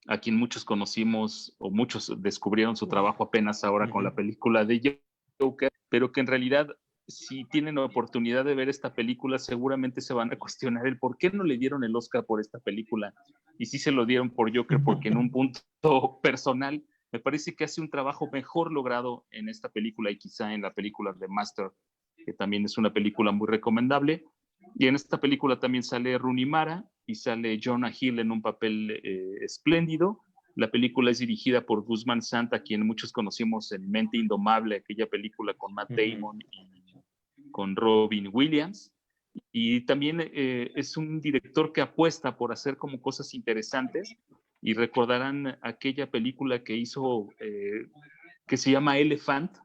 a quien muchos conocimos o muchos descubrieron su trabajo apenas ahora con la película de Joker, pero que en realidad, si tienen oportunidad de ver esta película, seguramente se van a cuestionar el por qué no le dieron el Oscar por esta película. Y sí se lo dieron por Joker, porque en un punto personal me parece que hace un trabajo mejor logrado en esta película y quizá en la película de Master, que también es una película muy recomendable. Y en esta película también sale Rooney Mara y sale Jonah Hill en un papel espléndido. La película es dirigida por Gus Van Sant, a quien muchos conocimos en Mente Indomable, aquella película con Matt Damon y con Robin Williams. Y también es un director que apuesta por hacer como cosas interesantes, y recordarán aquella película que hizo que se llama Elephant,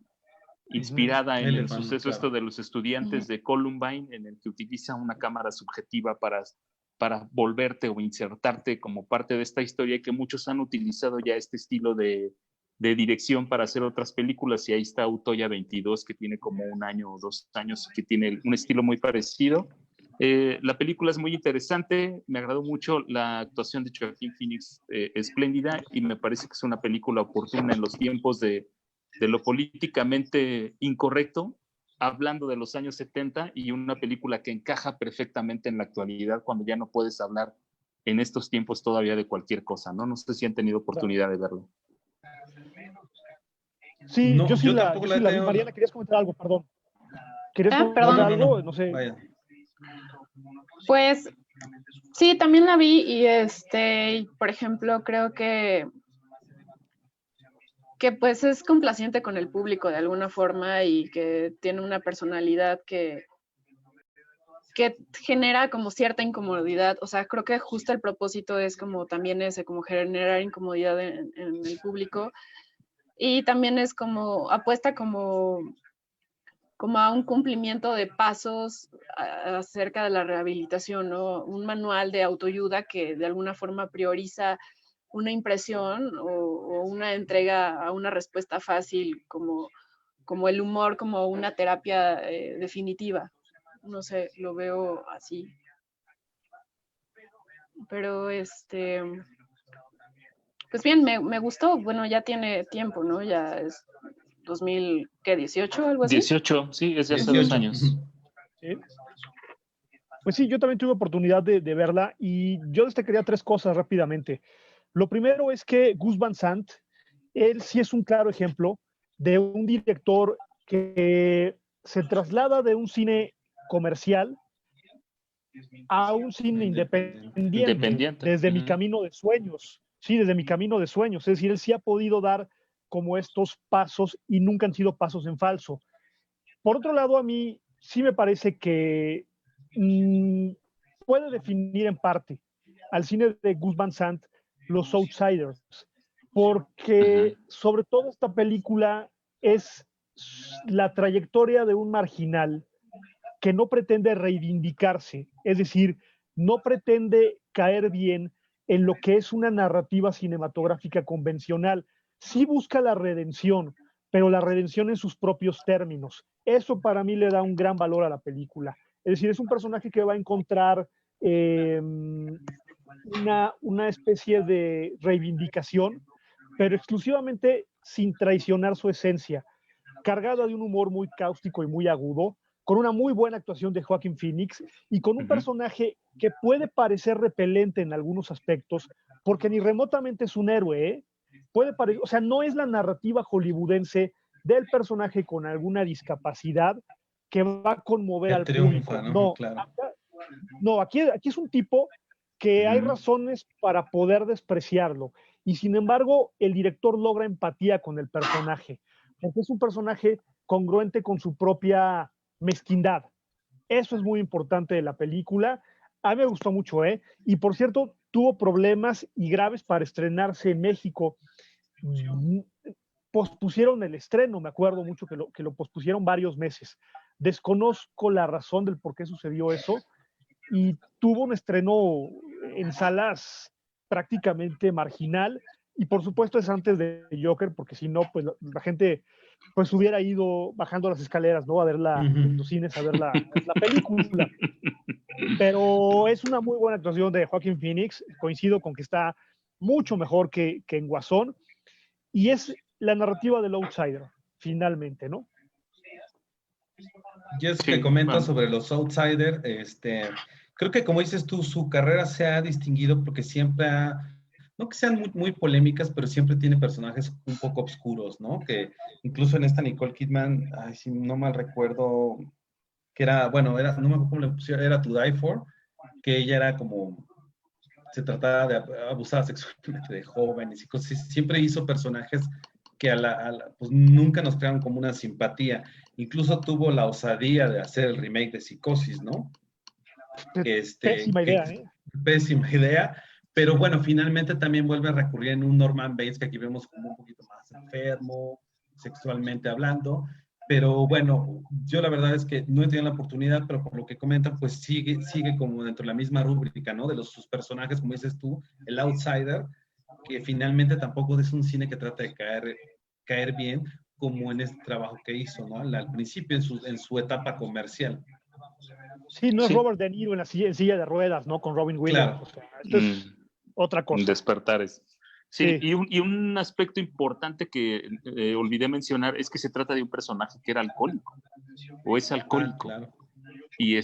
inspirada en el suceso esto de los estudiantes de Columbine, en el que utiliza una cámara subjetiva para volverte o insertarte como parte de esta historia, que muchos han utilizado ya este estilo de dirección para hacer otras películas, y ahí está Utoya 22, que tiene como 1 año o 2 años, que tiene un estilo muy parecido. La película es muy interesante, me agradó mucho la actuación de Joaquin Phoenix, espléndida, y me parece que es una película oportuna en los tiempos de lo políticamente incorrecto, hablando de los años 70, y una película que encaja perfectamente en la actualidad, cuando ya no puedes hablar en estos tiempos todavía de cualquier cosa, ¿no? No sé si han tenido oportunidad de verlo. Sí, no, yo sí la tengo... vi. Mariana, ¿querías comentar algo? Perdón. ¿Querías comentar perdón. algo? No sé. Vaya. Pues sí, también la vi y por ejemplo, creo que pues es complaciente con el público de alguna forma y que tiene una personalidad que genera como cierta incomodidad. O sea, creo que justo el propósito es como también ese, como generar incomodidad en el público, y también es como apuesta como a un cumplimiento de pasos acerca de la rehabilitación, ¿no? Un manual de autoayuda que de alguna forma prioriza una impresión o una entrega a una respuesta fácil, como el humor, como una terapia definitiva. No sé, lo veo así. Pero pues bien, me gustó. Bueno, ya tiene tiempo, ¿no? Ya es 2018, algo así. 18, sí, es de hace 2 años. ¿Sí? Pues sí, yo también tuve oportunidad de verla, y yo destacaría 3 cosas rápidamente. Lo primero es que Gus Van Sant, él sí es un claro ejemplo de un director que se traslada de un cine comercial a un cine independiente. Desde Mi Camino de Sueños. Sí, desde Mi Camino de Sueños. Es decir, él sí ha podido dar como estos pasos, y nunca han sido pasos en falso. Por otro lado, a mí sí me parece que puede definir en parte al cine de Gus Van Sant Los Outsiders, porque sobre todo esta película es la trayectoria de un marginal que no pretende reivindicarse, es decir, no pretende caer bien en lo que es una narrativa cinematográfica convencional. Sí busca la redención, pero la redención en sus propios términos. Eso para mí le da un gran valor a la película. Es decir, es un personaje que va a encontrar una especie de reivindicación, pero exclusivamente sin traicionar su esencia, cargada de un humor muy cáustico y muy agudo, con una muy buena actuación de Joaquin Phoenix y con un personaje que puede parecer repelente en algunos aspectos, porque ni remotamente es un héroe, ¿eh? O sea, no es la narrativa hollywoodense del personaje con alguna discapacidad que va a conmover Que al triunfa, público. ¿no? Claro. No, aquí es un tipo que hay razones para poder despreciarlo. Y sin embargo, el director logra empatía con el personaje, porque es un personaje congruente con su propia mezquindad. Eso es muy importante de la película. A mí me gustó mucho, ¿eh? Y por cierto, tuvo problemas y graves para estrenarse en México. Pospusieron el estreno, me acuerdo mucho que lo pospusieron varios meses. Desconozco la razón del por qué sucedió eso, y tuvo un estreno en salas prácticamente marginal, y por supuesto es antes de Joker, porque si no, pues la gente pues hubiera ido bajando las escaleras, ¿no? A verla en los cines, a ver la película. Pero es una muy buena actuación de Joaquin Phoenix, coincido con que está mucho mejor que en Guasón, y es la narrativa del outsider, finalmente, ¿no? Y eso que comentas sobre los outsiders, creo que como dices tú, su carrera se ha distinguido porque siempre no que sean muy, muy polémicas, pero siempre tiene personajes un poco oscuros, ¿no? Que incluso en esta Nicole Kidman, ay, si no mal recuerdo, que era, bueno, era, no me acuerdo cómo le pusieron, era To Die For, que ella era como, se trataba de abusar sexualmente de jóvenes y cosas, siempre hizo personajes que pues nunca nos crearon como una simpatía. Incluso tuvo la osadía de hacer el remake de Psicosis, ¿no? Pésima idea, ¿eh? Pésima idea, pero bueno, finalmente también vuelve a recurrir en un Norman Bates que aquí vemos como un poquito más enfermo, sexualmente hablando, pero bueno, yo la verdad es que no he tenido la oportunidad, pero por lo que comentan, pues sigue como dentro de la misma rúbrica, ¿no? De sus personajes, como dices tú, el outsider, que finalmente tampoco es un cine que trata de caer bien, como en este trabajo que hizo, ¿no? Al principio, en su etapa comercial. Sí, no es Robert De Niro en silla de ruedas, ¿no? Con Robin Williams. Claro. O sea, esto es otra cosa. Despertares. Sí, sí. Y un aspecto importante que olvidé mencionar es que se trata de un personaje que era alcohólico, o es alcohólico. Claro. Y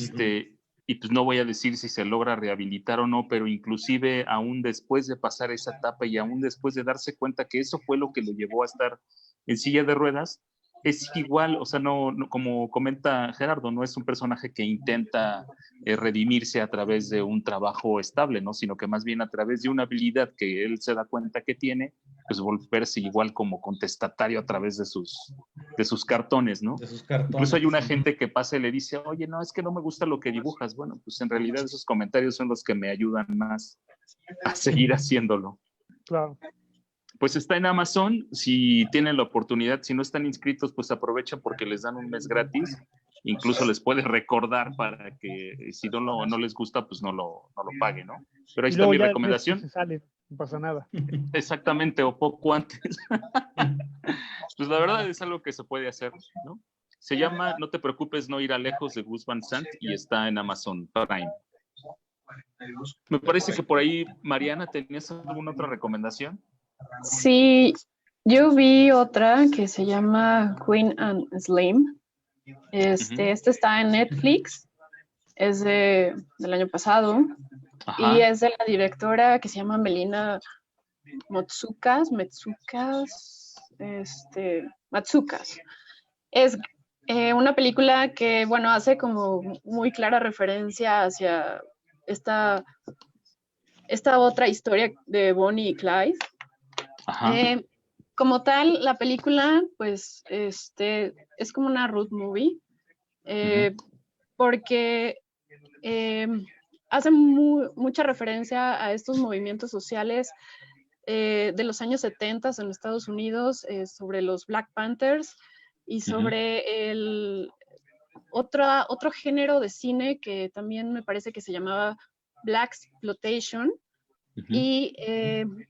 y pues no voy a decir si se logra rehabilitar o no, pero inclusive aún después de pasar esa etapa y aún después de darse cuenta que eso fue lo que lo llevó a estar en silla de ruedas, es igual, o sea, no, como comenta Gerardo, no es un personaje que intenta redimirse a través de un trabajo estable, ¿no? Sino que más bien a través de una habilidad que él se da cuenta que tiene, pues volverse igual como contestatario a través de sus cartones, ¿no? De sus cartones. Incluso hay una gente que pasa y le dice, oye, no, es que no me gusta lo que dibujas. Bueno, pues en realidad esos comentarios son los que me ayudan más a seguir haciéndolo. Claro. Pues está en Amazon, si tienen la oportunidad, si no están inscritos, pues aprovechen porque les dan un mes gratis, incluso les puede recordar para que si no les gusta, pues no lo paguen, ¿no? Pero ahí está mi recomendación. Se sale, no pasa nada. Exactamente, o poco antes. Pues la verdad es algo que se puede hacer, ¿no? Se llama No te preocupes, no irá lejos, de Gus Van Sant, y está en Amazon Prime. Me parece que por ahí, Mariana, ¿tenías alguna otra recomendación? Sí, yo vi otra que se llama Queen and Slim. Este está en Netflix, es del año pasado. Ajá. Y es de la directora que se llama Melina Matsoukas. Es una película que, bueno, hace como muy clara referencia hacia esta otra historia de Bonnie y Clyde. Como tal, la película, pues, es como una road movie, porque hace mucha referencia a estos movimientos sociales de los años 70 en Estados Unidos, sobre los Black Panthers y sobre otro género de cine que también me parece que se llamaba Blaxploitation, y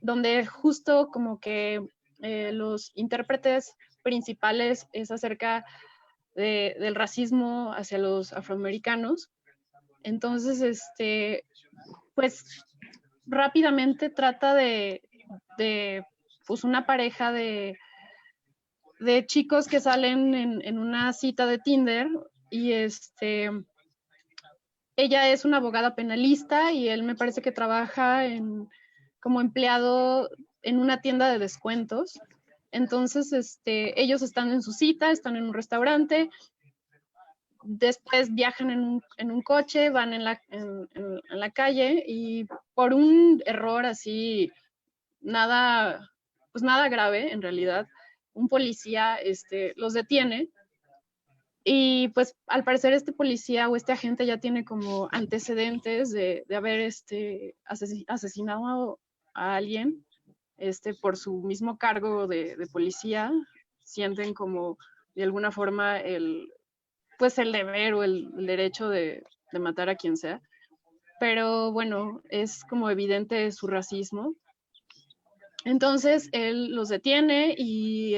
donde justo como que los intérpretes principales es acerca del racismo hacia los afroamericanos. Entonces, pues rápidamente trata de pues una pareja de chicos que salen en una cita de Tinder, y ella es una abogada penalista y él me parece que trabaja como empleado en una tienda de descuentos. Entonces, ellos están en su cita, están en un restaurante, después viajan en un coche, van en la calle y por un error así, pues nada grave en realidad, un policía los detiene. Y pues al parecer este policía o este agente ya tiene como antecedentes de haber asesinado a alguien por su mismo cargo de policía. Sienten como de alguna forma pues el deber o el derecho de matar a quien sea. Pero bueno, es como evidente su racismo. Entonces él los detiene y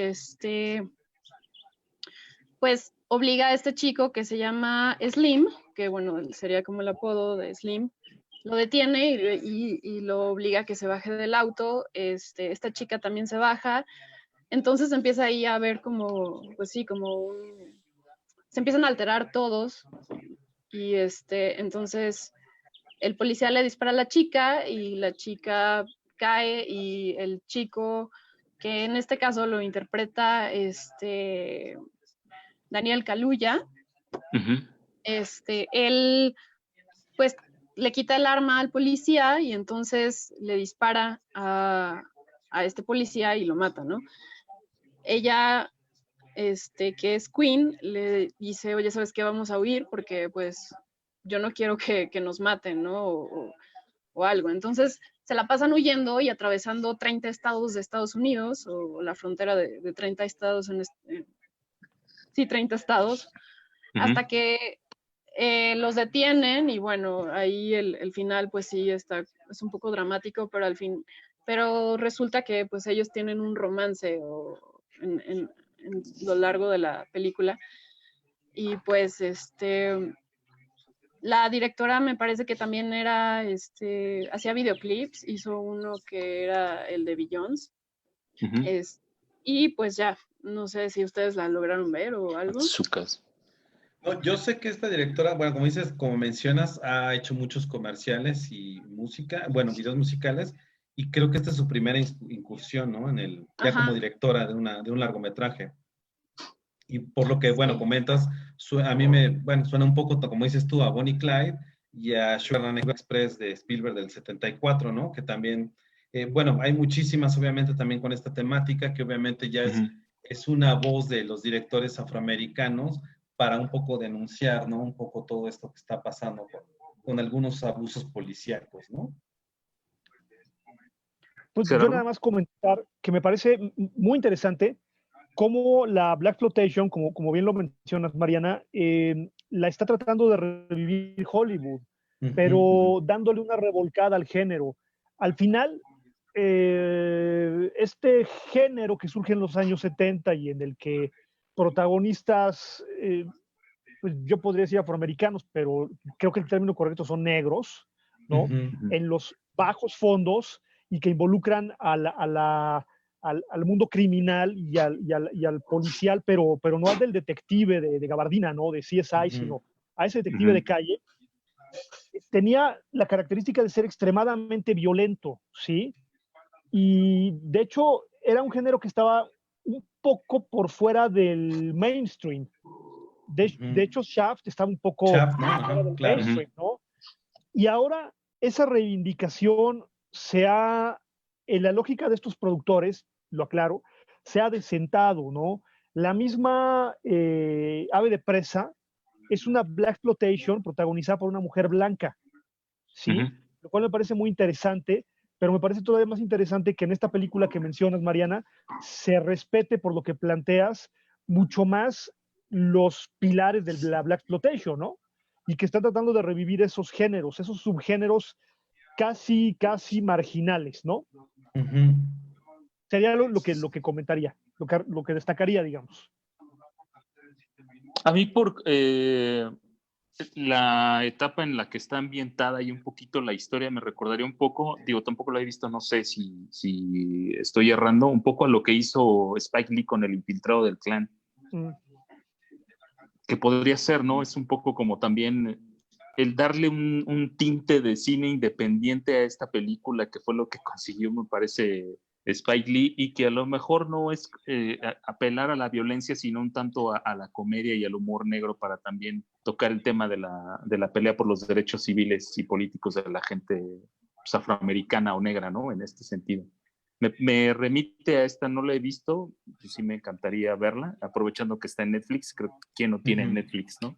pues obliga a este chico que se llama Slim, que bueno, sería como el apodo de Slim, lo detiene y lo obliga a que se baje del auto. Esta chica también se baja. Entonces empieza ahí a ver como, pues sí, se empiezan a alterar todos y entonces el policía le dispara a la chica y la chica cae y el chico, que en este caso lo interpreta Daniel Kaluuya, él pues le quita el arma al policía y entonces le dispara a este policía y lo mata, ¿no? Ella, que es Queen, le dice, oye, ¿sabes qué? Vamos a huir porque pues yo no quiero que nos maten, ¿no? O algo. Entonces se la pasan huyendo y atravesando 30 estados de Estados Unidos o la frontera de 30 estados sí, 30 estados, hasta que los detienen y bueno, ahí el final pues sí es un poco dramático, pero resulta que pues ellos tienen un romance en lo largo de la película y pues la directora me parece que también hacía videoclips, hizo uno que era el de Beyoncé, y pues ya, no sé si ustedes la lograron ver o algo. No, yo sé que esta directora, bueno, como dices, como mencionas, ha hecho muchos comerciales y música, bueno, videos musicales, y creo que esta es su primera incursión, ¿no? Ya como directora de un largometraje. Y por lo que, bueno, comentas, a mí bueno, suena un poco, como dices tú, a Bonnie Clyde y a Sugar Express de Spielberg del 74, ¿no? Que también, bueno, hay muchísimas, obviamente, también con esta temática, que obviamente ya es una voz de los directores afroamericanos para un poco denunciar, ¿no? Un poco todo esto que está pasando con algunos abusos policíacos, ¿no? Pues yo nada más comentar que me parece muy interesante cómo la Blaxploitation, como bien lo mencionas, Mariana, la está tratando de revivir Hollywood, pero dándole una revolcada al género. Al final, este género que surge en los años 70 y en el que protagonistas, pues yo podría decir afroamericanos, pero creo que el término correcto son negros, ¿no? En los bajos fondos y que involucran al mundo criminal y al policial, pero no al del detective de gabardina, ¿no? De CSI, sino a ese detective de calle, tenía la característica de ser extremadamente violento, ¿sí? Y de hecho era un género que estaba un poco por fuera del mainstream. De hecho, Shaft estaba un poco fuera del mainstream, ¿no? Y ahora esa reivindicación en la lógica de estos productores, lo aclaro, se ha desentado, ¿no? La misma Ave de Presa es una blaxploitation protagonizada por una mujer blanca, ¿sí? Lo cual me parece muy interesante, pero me parece todavía más interesante que en esta película que mencionas, Mariana, se respete por lo que planteas mucho más los pilares de la blaxploitation, ¿no? Y que está tratando de revivir esos géneros, esos subgéneros casi marginales, ¿no? Sería lo que comentaría, lo que destacaría, digamos. A mí por la etapa en la que está ambientada y un poquito la historia me recordaría un poco, digo, tampoco lo he visto, no sé si estoy errando, un poco a lo que hizo Spike Lee con El Infiltrado del Clan. que podría ser, ¿no? Es un poco como también el darle un tinte de cine independiente a esta película, que fue lo que consiguió, me parece, Spike Lee, y que a lo mejor no es apelar a la violencia, sino un tanto a la comedia y al humor negro, para también tocar el tema de la pelea por los derechos civiles y políticos de la gente pues, afroamericana o negra, ¿no? En este sentido. Me remite a esta, no la he visto, pues sí me encantaría verla, aprovechando que está en Netflix, creo que quien no tiene Netflix, ¿no?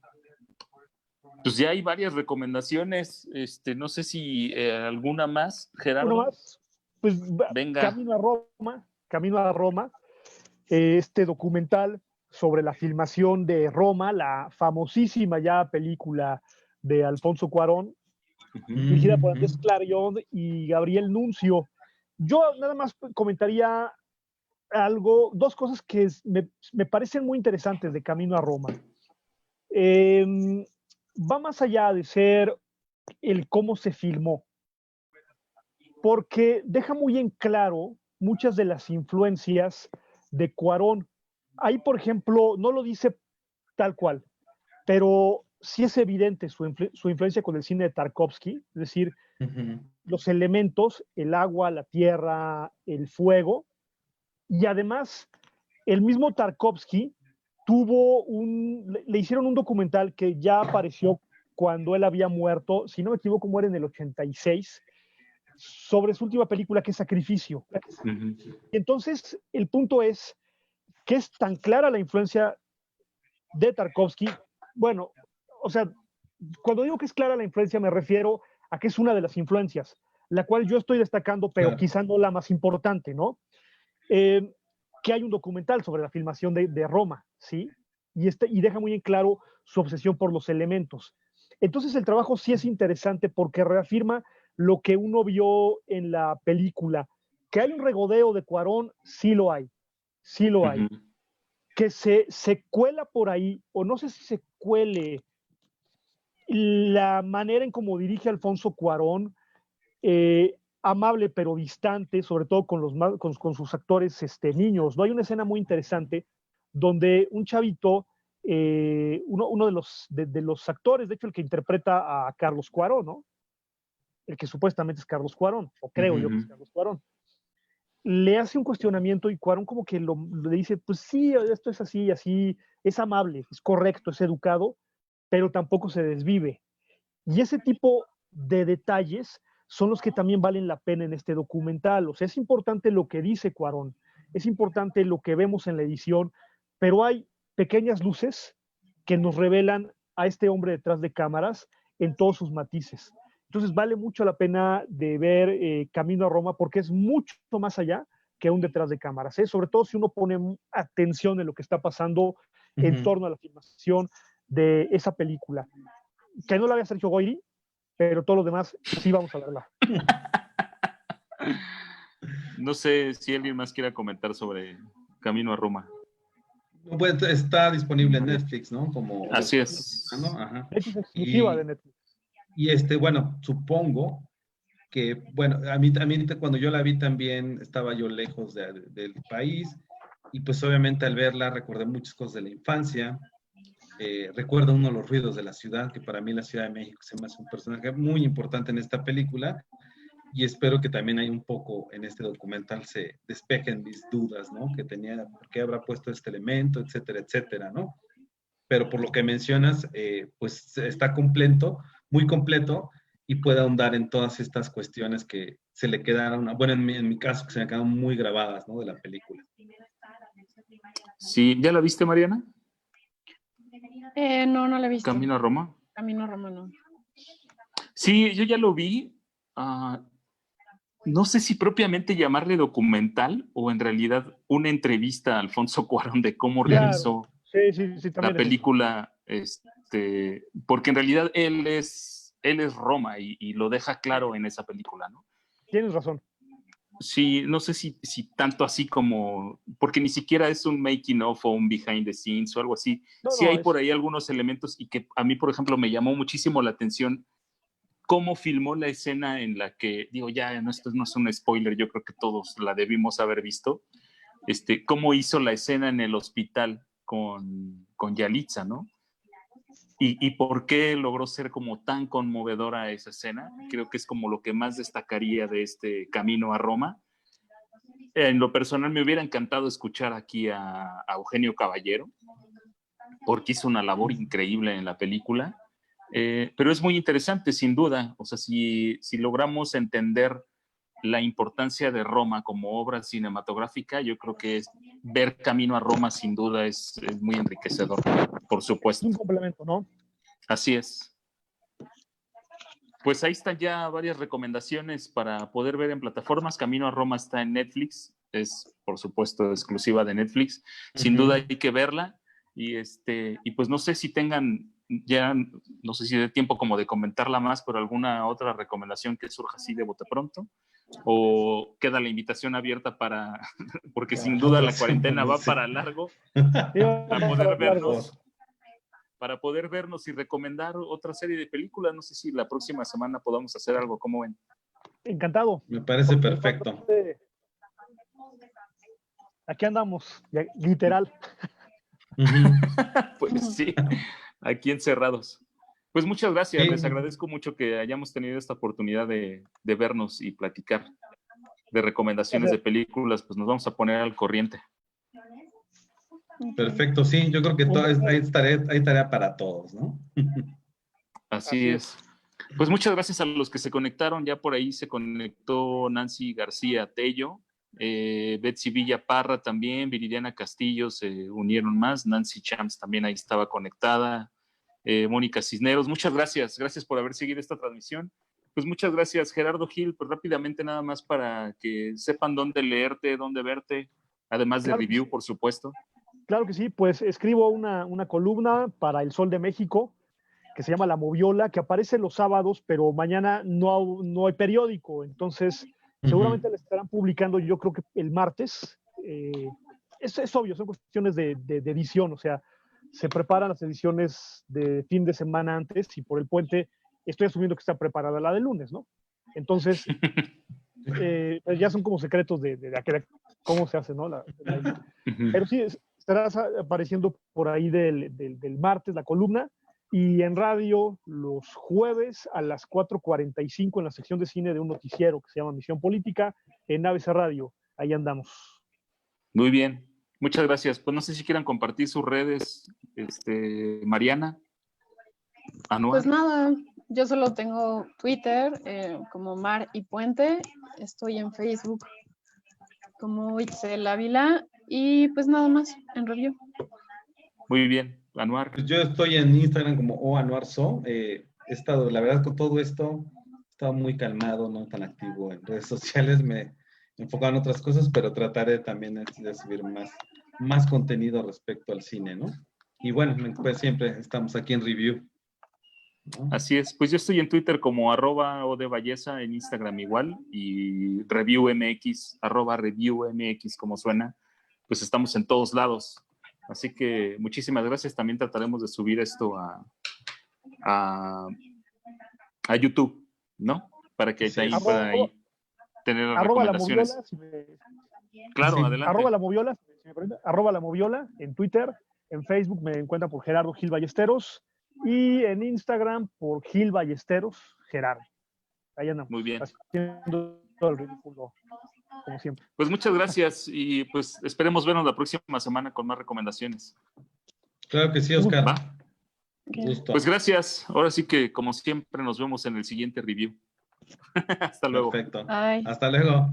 Pues ya hay varias recomendaciones, no sé si alguna más, Gerardo. Uno más, pues venga. Camino a Roma, este documental sobre la filmación de Roma, la famosísima ya película de Alfonso Cuarón, dirigida por Andrés Clarion y Gabriel Nuncio. Yo nada más comentaría dos cosas que me parecen muy interesantes de Camino a Roma. Va más allá de ser el cómo se filmó, porque deja muy en claro muchas de las influencias de Cuarón. Ahí, por ejemplo, no lo dice tal cual, pero sí es evidente su influencia con el cine de Tarkovsky, es decir, los elementos, el agua, la tierra, el fuego, y además el mismo Tarkovsky le hicieron un documental que ya apareció cuando él había muerto, si no me equivoco, muere en el 86, sobre su última película, que es Sacrificio. Y entonces, el punto es que es tan clara la influencia de Tarkovsky. Bueno, o sea, cuando digo que es clara la influencia, me refiero a que es una de las influencias, la cual yo estoy destacando, pero quizá no la más importante, ¿no? Que hay un documental sobre la filmación de Roma, ¿sí? Y deja muy en claro su obsesión por los elementos. Entonces el trabajo sí es interesante porque reafirma lo que uno vio en la película. Que hay un regodeo de Cuarón, sí lo hay, sí lo hay. Que se cuela por ahí, o no sé si se cuele, la manera en cómo dirige Alfonso Cuarón, amable pero distante, sobre todo con sus actores niños. ¿No? Hay una escena muy interesante donde un chavito, uno de los actores, de hecho el que interpreta a Carlos Cuarón, ¿no? El que supuestamente es Carlos Cuarón, o creo yo que es Carlos Cuarón, le hace un cuestionamiento y Cuarón como que le dice, pues sí, esto es así, así, es amable, es correcto, es educado, pero tampoco se desvive. Y ese tipo de detalles son los que también valen la pena en este documental. O sea, es importante lo que dice Cuarón, es importante lo que vemos en la edición, pero hay pequeñas luces que nos revelan a este hombre detrás de cámaras en todos sus matices. Entonces vale mucho la pena de ver Camino a Roma porque es mucho más allá que un detrás de cámaras, ¿eh? Sobre todo si uno pone atención en lo que está pasando en torno a la filmación de esa película. Que no la había Sergio Goyri, pero todo lo demás sí vamos a verla. No sé si alguien más quiera comentar sobre Camino a Roma. Pues está disponible en Netflix, ¿no? Como así es. Ajá. Es exclusiva de Netflix. Y bueno, supongo que, bueno, a mí cuando yo la vi también estaba yo lejos del país y pues obviamente al verla recordé muchas cosas de la infancia. Recuerdo uno de los ruidos de la ciudad, que para mí la Ciudad de México se me hace un personaje muy importante en esta película y espero que también hay un poco en este documental se despejen mis dudas, ¿no? Que tenía, ¿por qué habrá puesto este elemento, etcétera, etcétera, ¿no? Pero por lo que mencionas, pues está completo, muy completo y puede ahondar en todas estas cuestiones que se le quedaron, bueno, en mi caso, que se me quedaron muy grabadas, ¿no? De la película. Sí, ¿ya la viste, Mariana? No, no la he visto. ¿Camino a Roma? Camino a Roma, no. Sí, yo ya lo vi. No sé si propiamente llamarle documental o en realidad una entrevista a Alfonso Cuarón de cómo realizó la película, porque en realidad él es Roma y lo deja claro en esa película, ¿no? Tienes razón. Sí, no sé si tanto así como, porque ni siquiera es un making of o un behind the scenes o algo así. Sí hay por ahí algunos elementos y que a mí, por ejemplo, me llamó muchísimo la atención cómo filmó la escena en la que, digo, ya no, esto no es un spoiler, yo creo que todos la debimos haber visto, cómo hizo la escena en el hospital con Yalitza, ¿no? y por qué logró ser como tan conmovedora esa escena. Creo que es como lo que más destacaría de este Camino a Roma. En lo personal me hubiera encantado escuchar aquí a Eugenio Caballero, porque hizo una labor increíble en la película. Pero es muy interesante, sin duda. O sea, si logramos entender la importancia de Roma como obra cinematográfica, yo creo que ver Camino a Roma sin duda es muy enriquecedor, por supuesto. Un complemento, ¿no? Así es. Pues ahí están ya varias recomendaciones para poder ver en plataformas. Camino a Roma está en Netflix, es por supuesto exclusiva de Netflix. Sin duda hay que verla. Y pues no sé si tengan ya, no sé si dé tiempo como de comentarla más, pero alguna otra recomendación que surja así de bote pronto, o queda la invitación abierta para, porque sin duda la cuarentena va para largo, para poder vernos y recomendar otra serie de películas. No sé si la próxima semana podamos hacer algo, ¿cómo ven? Encantado. Me parece perfecto. Aquí andamos, literal. Pues sí, aquí encerrados. Pues muchas gracias, sí. Les agradezco mucho que hayamos tenido esta oportunidad de vernos y platicar de recomendaciones de películas. Pues nos vamos a poner al corriente. Perfecto, sí, yo creo que hay tarea para todos, ¿no? Así es. Pues muchas gracias a los que se conectaron. Ya por ahí se conectó Nancy García Tello, Betsy Villa Parra también, Viridiana Castillo se unieron más, Nancy Champs también ahí estaba conectada, Mónica Cisneros, muchas gracias por haber seguido esta transmisión. Pues muchas gracias, Gerardo Gil. Pues rápidamente nada más para que sepan dónde leerte, dónde verte, además de review, por supuesto. Claro que sí, pues escribo una columna para El Sol de México que se llama La Moviola, que aparece los sábados, pero mañana no hay periódico, entonces seguramente la estarán publicando, yo creo que el martes. Es obvio, son cuestiones de edición, o sea, se preparan las ediciones de fin de semana antes y por el puente estoy asumiendo que está preparada la de lunes, ¿no? Entonces, ya son como secretos de cómo se hace, ¿no? Pero sí, estará apareciendo por ahí del martes la columna, y en radio los jueves a las 4:45 en la sección de cine de un noticiero que se llama Misión Política en ABC Radio. Ahí andamos. Muy bien, muchas gracias. Pues no sé si quieran compartir sus redes, Mariana. Anuar. Pues nada, yo solo tengo Twitter como Mar y Puente, estoy en Facebook como Itzel Ávila y pues nada más en review. Muy bien, Anuar. Pues yo estoy en Instagram como oanuarso. He estado, la verdad, con todo esto, he estado muy calmado, no tan activo en redes sociales, me enfocaba en otras cosas, pero trataré también de subir más contenido respecto al cine, ¿no? Y bueno, pues siempre estamos aquí en review, ¿no? Así es, pues yo estoy en Twitter como @odeballeza, en Instagram igual, y reviewmx, @reviewmx como suena, pues estamos en todos lados. Así que muchísimas gracias. También trataremos de subir esto a YouTube, ¿no? Para que ahí puedan tener las recomendaciones. Claro, sí. adelante. @la moviola en Twitter, en Facebook me encuentran por Gerardo Gil Ballesteros y en Instagram por Gil Ballesteros Gerardo. Ahí andamos. Muy bien. Haciendo todo el ridículo, como siempre. Pues muchas gracias y pues esperemos vernos la próxima semana con más recomendaciones. Claro que sí, Oscar. ¿Va? Gusto. Pues gracias. Ahora sí que como siempre nos vemos en el siguiente review. Hasta luego. Perfecto. Bye. Hasta luego.